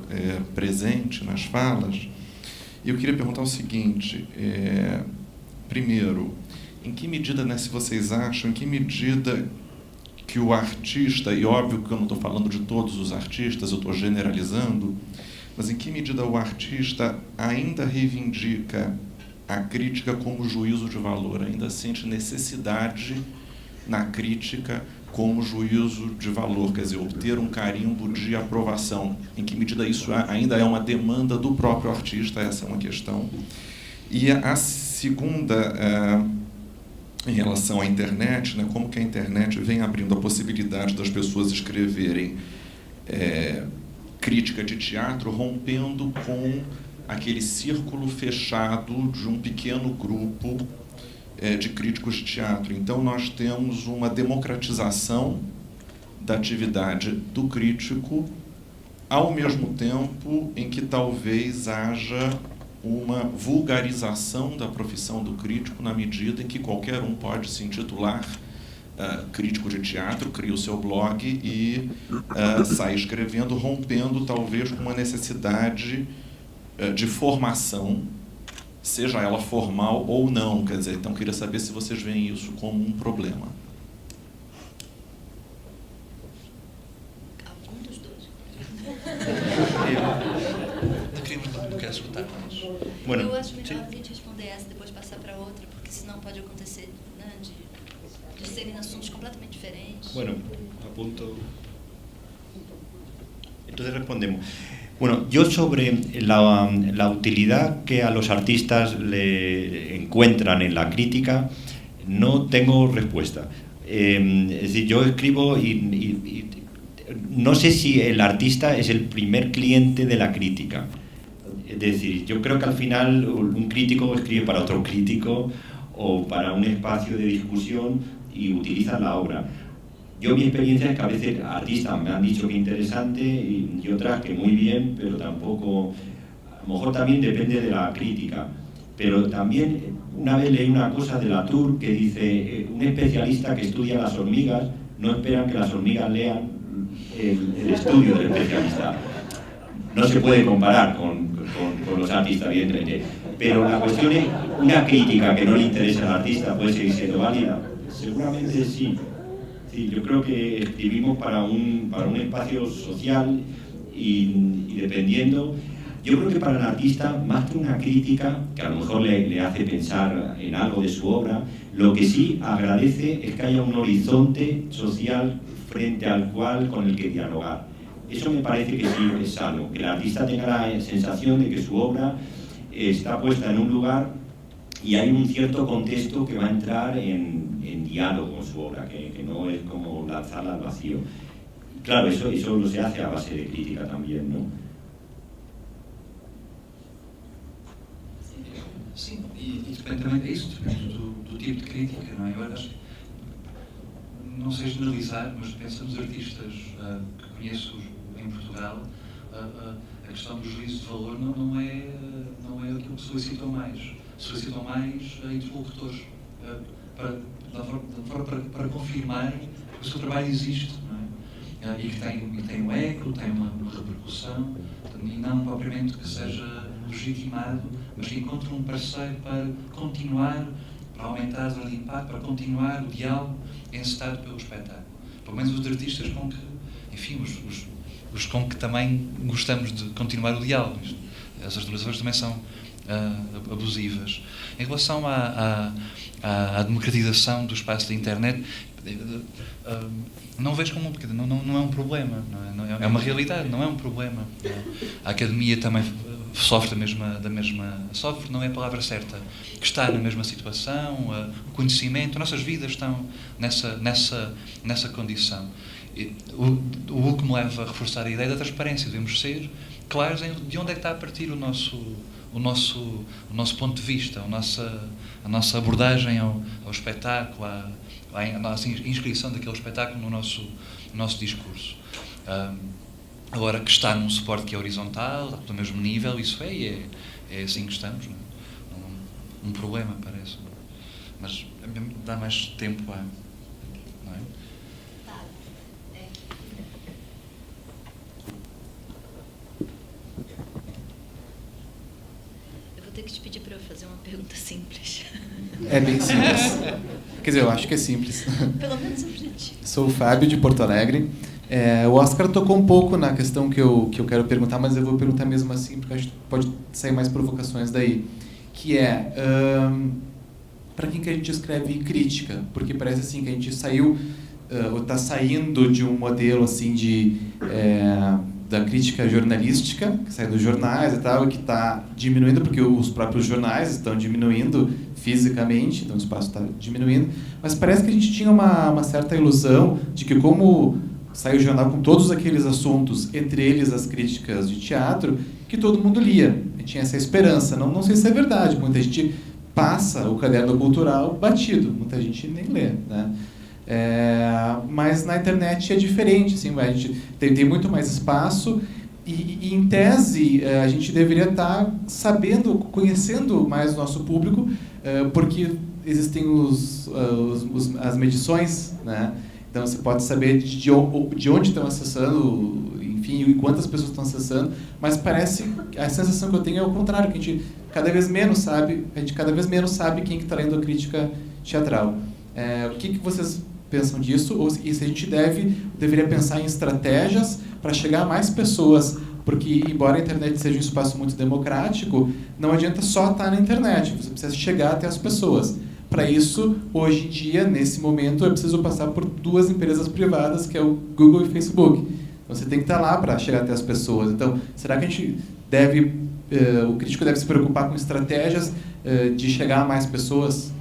presente nas falas. E eu queria perguntar o seguinte, primeiro, em que medida, né, se vocês acham, em que medida que o artista, e óbvio que eu não estou falando de todos os artistas, eu estou generalizando, mas em que medida o artista ainda reivindica a crítica como juízo de valor, ainda sente necessidade na crítica como juízo de valor, quer dizer, obter um carimbo de aprovação. Em que medida isso ainda é uma demanda do próprio artista, essa é uma questão. E a segunda, em relação à internet, né, como que a internet vem abrindo a possibilidade das pessoas escreverem crítica de teatro, rompendo com aquele círculo fechado de um pequeno grupo de críticos de teatro. Então, nós temos uma democratização da atividade do crítico, ao mesmo tempo em que talvez haja uma vulgarização da profissão do crítico, na medida em que qualquer um pode se intitular crítico de teatro, cria o seu blog e sai escrevendo, rompendo talvez com uma necessidade de formação, seja ela formal ou não. Quer dizer, então queria saber se vocês veem isso como um problema. Algum dos dois. Não quero escutar mais. Eu acho melhor a gente responder essa e depois passar para outra, porque senão pode acontecer, né, de serem assuntos completamente diferentes. Bueno, apunto. Entonces respondemos. Bueno, yo sobre la utilidad que a los artistas le encuentran en la crítica no tengo respuesta. Es decir, yo escribo y no sé si el artista es el primer cliente de la crítica. Es decir, yo creo que al final un crítico escribe para otro crítico o para un espacio de discusión y utiliza la obra. Yo mi experiencia es que a veces artistas me han dicho que interesante y otras que muy bien, pero tampoco, a lo mejor también depende de la crítica. Pero también una vez leí una cosa de Latour que dice, un especialista que estudia las hormigas no espera que las hormigas lean el estudio del especialista. No se puede comparar con los artistas, evidentemente. Pero la cuestión es, una crítica que no le interesa al artista puede seguir siendo válida. Seguramente sí. Sí, yo creo que escribimos para un espacio social y dependiendo, yo creo que para el artista, más que una crítica, que a lo mejor le hace pensar en algo de su obra, lo que sí agradece es que haya un horizonte social frente al cual con el que dialogar. Eso me parece que sí es sano, que el artista tenga la sensación de que su obra está puesta en un lugar y hay un cierto contexto que va a entrar en diálogo con su obra, que no es como lanzarla al vacío. Claro, eso lo se hace a base de crítica también, ¿no? Sim, e depende também disso, depende do tipo de crítica, não é? Eu acho, não sei generalizar, mas penso nos artistas que conheço em Portugal, a questão do juízo de valor não é aquilo que solicitam mais. Solicitam mais interlocutores para confirmar que o seu trabalho existe, não é? E que tem um eco, tem uma repercussão, e não propriamente que seja legitimado, mas que encontre um parceiro para continuar, para aumentar o impacto, para continuar o diálogo encetado pelo espetáculo. Pelo menos os artistas com que, enfim, os com que também gostamos de continuar o diálogo. Essas durações também são abusivas. Em relação à democratização do espaço da internet, não vejo como não é um problema, não é? É uma realidade, não é um problema. A academia também sofre da mesma sofre, não é a palavra certa, que está na mesma situação, o conhecimento, nossas vidas estão nessa condição. O que me leva a reforçar a ideia da transparência. Devemos ser claros de onde é que está a partir o nosso ponto de vista, a nossa abordagem ao espetáculo, a nossa inscrição daquele espetáculo no nosso discurso. Agora, que está num suporte que é horizontal, do mesmo nível, isso é assim que estamos, não é? Um problema, parece. Mas dá mais tempo não é? Eu vou ter que te pedir para eu fazer uma pergunta simples. É bem simples. Quer dizer, eu acho que é simples. Pelo menos objetivo. Sou o Fábio, de Porto Alegre. O Oscar tocou um pouco na questão que eu quero perguntar, mas eu vou perguntar mesmo assim, porque acho que pode sair mais provocações daí. Que é, para quem que a gente escreve crítica? Porque parece assim que a gente saiu, ou está saindo de um modelo assim da crítica jornalística, que sai dos jornais e tal, e que está diminuindo, porque os próprios jornais estão diminuindo fisicamente, então o espaço está diminuindo, mas parece que a gente tinha uma certa ilusão de que como saiu o jornal com todos aqueles assuntos, entre eles as críticas de teatro, que todo mundo lia. E tinha essa esperança. Não sei se é verdade. Muita gente passa o caderno cultural batido. Muita gente nem lê, né? Mas na internet é diferente. Assim, a gente tem muito mais espaço e em tese, a gente deveria estar sabendo, conhecendo mais o nosso público, porque existem as medições, né? Então, você pode saber de onde estão acessando, enfim, e quantas pessoas estão acessando, mas parece, a sensação que eu tenho é o contrário, que a gente cada vez menos sabe quem que está lendo a crítica teatral. O que vocês pensam disso? E se a gente deveria pensar em estratégias para chegar a mais pessoas, porque, embora a internet seja um espaço muito democrático, não adianta só estar na internet, você precisa chegar até as pessoas. para isso, hoje em dia, nesse momento, é preciso passar por 2 empresas privadas, que é o Google e o Facebook. Então, você tem que estar lá para chegar até as pessoas. Então, será que a gente deve, o crítico deve se preocupar com estratégias de chegar a mais pessoas?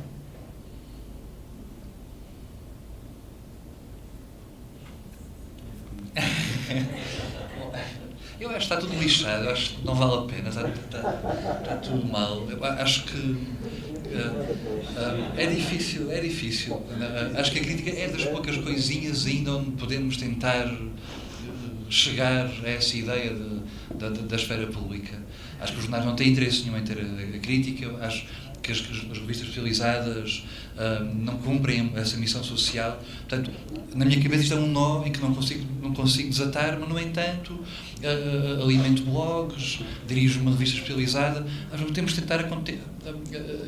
Eu acho que está tudo lixado, eu acho que não vale a pena, está tudo mal. Eu acho que é difícil. Acho que a crítica é das poucas coisinhas ainda onde podemos tentar chegar a essa ideia da esfera pública. Acho que os jornais não têm interesse nenhum em ter a crítica, acho que as revistas especializadas não cumprem essa missão social. Portanto, na minha cabeça isto é um nó em que não consigo desatar, mas, no entanto, alimento blogs, dirijo uma revista especializada, mas temos de tentar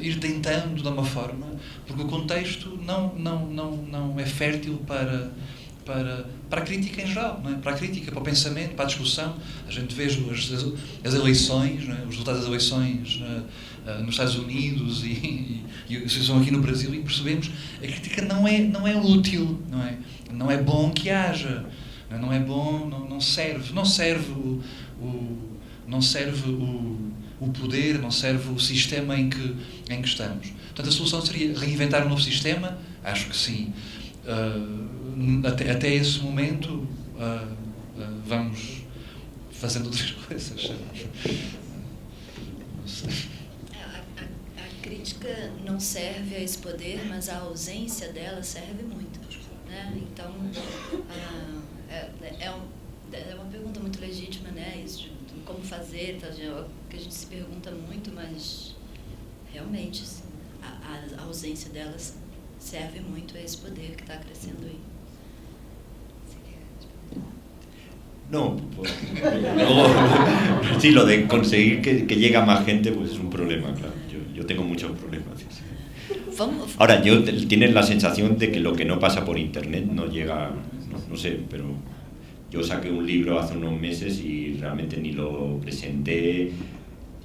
ir tentando de uma forma, porque o contexto não é fértil para a crítica em geral, não é? Para a crítica, para o pensamento, para a discussão. A gente vê as eleições, não é? Os resultados das eleições nos Estados Unidos e a situação aqui no Brasil, e percebemos que a crítica não é útil, não é bom que haja, não é bom, não serve o poder, não serve o sistema em que estamos. Portanto, a solução seria reinventar um novo sistema? Acho que sim. Até esse momento vamos fazendo outras coisas. Não sei. A crítica não serve a esse poder, mas a ausência dela serve muito, né? Então, é uma pergunta muito legítima, né? Isso de como fazer, tá? Que a gente se pergunta muito, mas realmente a ausência delas serve muito a esse poder que está crescendo aí. No, pues, sí, lo de conseguir que llegue a más gente, pues es un problema, claro. Yo tengo muchos problemas. Sí. Ahora, tienes la sensación de que lo que no pasa por internet no llega, no sé, pero yo saqué un libro hace unos meses y realmente ni lo presenté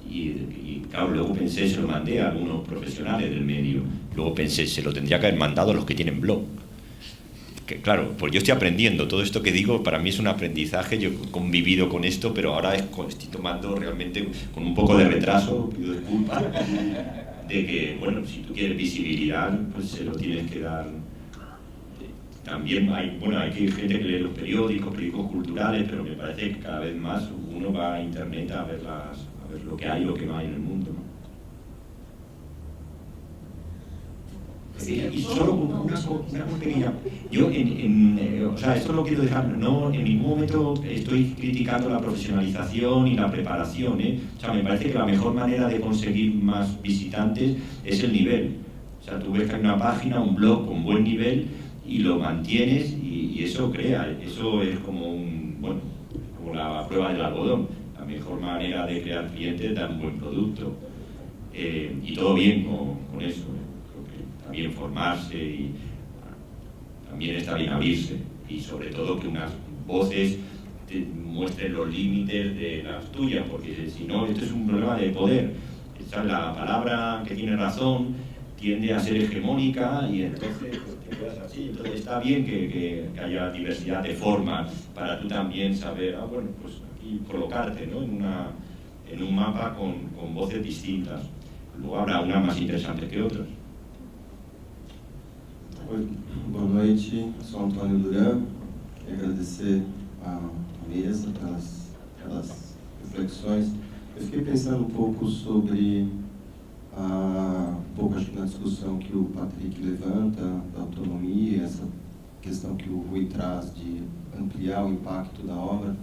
y claro, luego pensé, se lo mandé a algunos profesionales del medio, luego pensé, se lo tendría que haber mandado a los que tienen blog. Que, claro, pues yo estoy aprendiendo, todo esto que digo para mí es un aprendizaje, yo he convivido con esto, pero ahora estoy tomando realmente con un poco de retraso, pido disculpas, de que, bueno, si tú quieres visibilidad, pues se lo tienes que dar. También hay gente que lee los periódicos culturales, pero me parece que cada vez más uno va a internet a ver lo que hay, lo que no hay en el mundo, ¿no? Y solo una pequeña. Yo, o sea, esto lo quiero dejar, no en ningún momento estoy criticando la profesionalización y la preparación, ¿eh? O sea, me parece que la mejor manera de conseguir más visitantes es el nivel. O sea, tú ves que hay una página, un blog con buen nivel y lo mantienes y eso crea, eso es como como la prueba del algodón. La mejor manera de crear clientes es dar un buen producto. Y todo bien con eso, ¿eh? También formarse y también está bien abrirse y sobre todo que unas voces te muestren los límites de las tuyas, porque si no, esto es un problema de poder. Esta, la palabra que tiene razón tiende a ser hegemónica y entonces te quedas así. Entonces está bien que haya diversidad de formas para tú también saber, bueno, pues aquí colocarte, ¿no? en un mapa con voces distintas. Luego habrá unas más interesantes que otras. Oi, boa noite, sou Antônio Duran. Quero agradecer a mesa pelas reflexões. Eu fiquei pensando um pouco sobre um pouco acho que na discussão que o Patrick levanta da autonomia, essa questão que o Rui traz de ampliar o impacto da obra.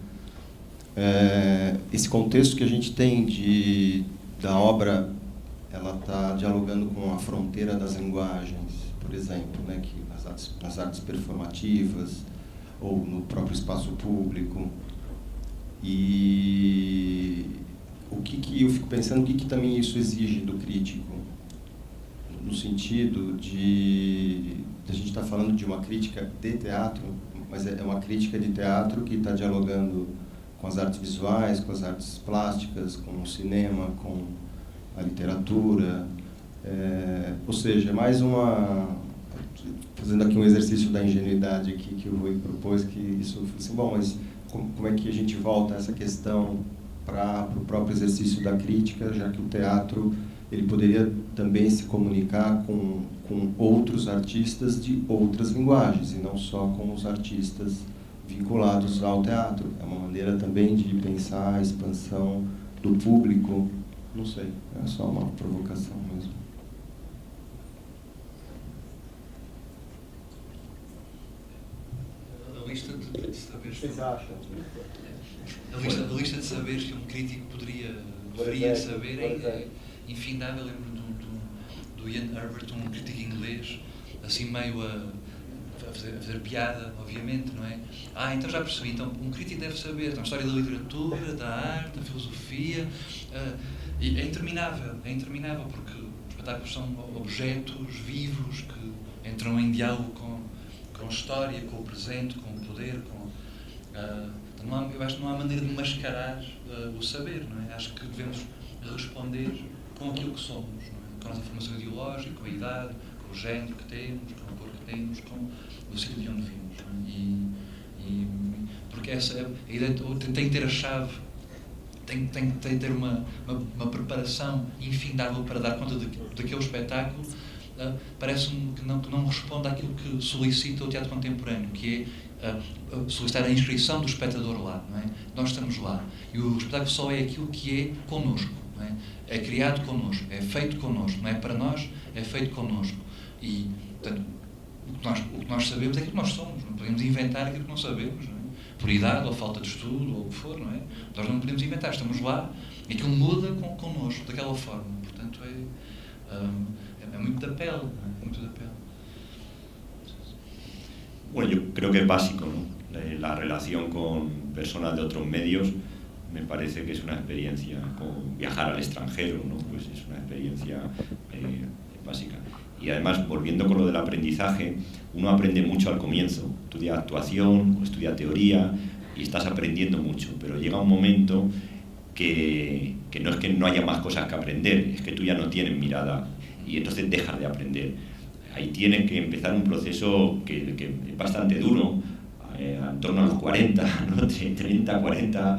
Esse contexto que a gente tem da obra, ela está dialogando com a fronteira das linguagens, por exemplo, né, que nas artes performativas ou no próprio espaço público. E o que eu fico pensando, o que também isso exige do crítico, no sentido de a gente estar falando de uma crítica de teatro, mas é uma crítica de teatro que está dialogando com as artes visuais, com as artes plásticas, com o cinema, com a literatura, Ou seja, mais fazendo aqui um exercício da ingenuidade aqui que o Rui propôs, que isso, assim, bom, mas como é que a gente volta a essa questão para o próprio exercício da crítica, já que o teatro ele poderia também se comunicar com outros artistas de outras linguagens, e não só com os artistas vinculados ao teatro. É uma maneira também de pensar a expansão do público, não sei, é só uma provocação mesmo. A lista de saberes... Vocês acham? A lista de saberes que um crítico deveria saber é infindável. Eu lembro do Ian Herbert, um crítico inglês, assim meio a fazer piada, obviamente, não é? Então já percebi, então um crítico deve saber a história da literatura, da arte, da filosofia, e é interminável, porque os espetáculos são objetos vivos que entram em diálogo com a história, com o presente, com o poder, eu acho que não há maneira de mascarar o saber, não é? Acho que devemos responder com aquilo que somos, não é? Com a nossa formação ideológica, com a idade, com o género que temos, com a cor que temos, com o sítio de onde vimos, não é? Porque essa a ideia tem que ter a chave, tem que ter uma preparação infindável para dar conta daquele espetáculo. Parece-me que não responde àquilo que solicita o teatro contemporâneo, que é solicitar a inscrição do espectador lá, não é? Nós estamos lá e o espetáculo só é aquilo que é connosco, não é? É criado connosco, é feito connosco, não é para nós, é feito connosco. E, portanto, o que nós sabemos é aquilo que nós somos, não podemos inventar aquilo que não sabemos, não é? Por idade ou falta de estudo ou o que for, não é? Nós não podemos inventar, estamos lá e aquilo muda connosco, daquela forma. Portanto, é muito da pele, ¿no? Muito da pele. Bueno, yo creo que es básico, ¿no? La relación con personas de otros medios me parece que es una experiencia, como viajar al extranjero, ¿no? Pues es una experiencia básica. Y además, volviendo con lo del aprendizaje, uno aprende mucho al comienzo, estudia actuación o estudia teoría y estás aprendiendo mucho, pero llega un momento que no es que no haya más cosas que aprender, es que tú ya no tienes mirada y entonces dejas de aprender. Ahí tienes que empezar un proceso que es bastante duro, en torno a los 40, ¿no? 30, 40,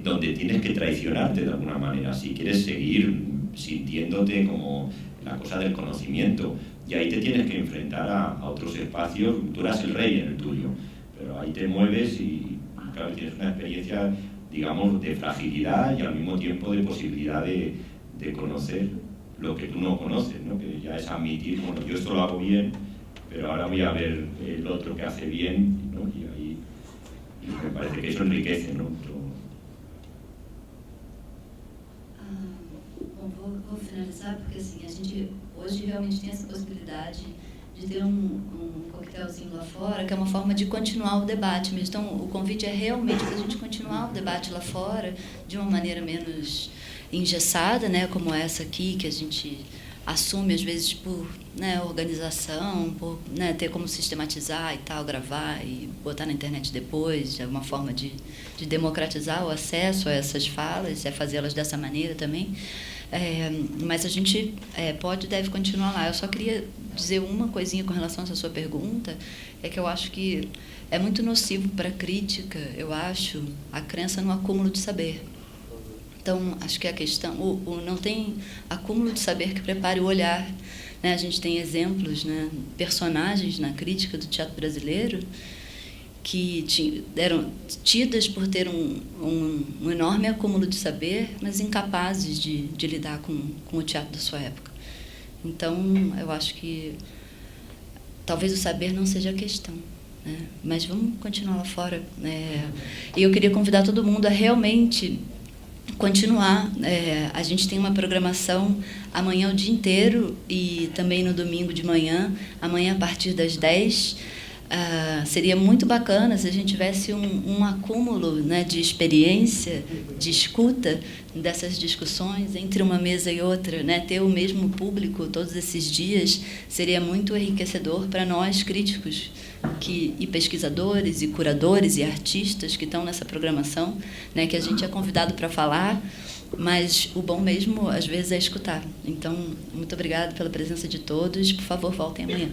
donde tienes que traicionarte de alguna manera si quieres seguir sintiéndote como la cosa del conocimiento. Y ahí te tienes que enfrentar a otros espacios. Tú eras el rey en el tuyo, pero ahí te mueves y claro, tienes una experiencia, digamos, de fragilidad y al mismo tiempo de posibilidad de conocer lo que tú no conoces, ¿no? Que ya es admitir, bueno, yo esto lo hago bien, pero ahora voy a ver el otro que hace bien, ¿no? Y ahí me parece que eso enriquece, ¿no? Bom, vou finalizar porque assim, a gente hoje realmente tem essa possibilidade de ter um coquetelzinho lá fora, que é uma forma de continuar o debate mesmo. Então, o convite é realmente para a gente continuar o debate lá fora de uma maneira menos engessada, né, como essa aqui, que a gente assume às vezes por, né, organização, por, né, ter como sistematizar e tal, gravar e botar na internet depois, é uma forma de democratizar o acesso a essas falas, é fazê-las dessa maneira também. Mas a gente pode e deve continuar lá. Eu só queria dizer uma coisinha com relação a essa sua pergunta, é que eu acho que é muito nocivo para a crítica, eu acho, a crença no acúmulo de saber. Então, acho que a questão, não tem acúmulo de saber que prepare o olhar, né? A gente tem exemplos, né, personagens na crítica do teatro brasileiro que eram tidas por ter um enorme acúmulo de saber, mas incapazes de lidar com o teatro da sua época. Então, eu acho que talvez o saber não seja a questão, né? Mas vamos continuar lá fora. E eu queria convidar todo mundo a realmente continuar. A gente tem uma programação amanhã o dia inteiro e também no domingo de manhã. Amanhã, a partir das 10, Seria muito bacana se a gente tivesse um acúmulo, né, de experiência, de escuta dessas discussões entre uma mesa e outra, né? Ter o mesmo público todos esses dias seria muito enriquecedor para nós críticos e pesquisadores e curadores e artistas que estão nessa programação, né, que a gente é convidado para falar, mas o bom mesmo às vezes é escutar. Então, muito obrigada pela presença de todos. Por favor, voltem amanhã.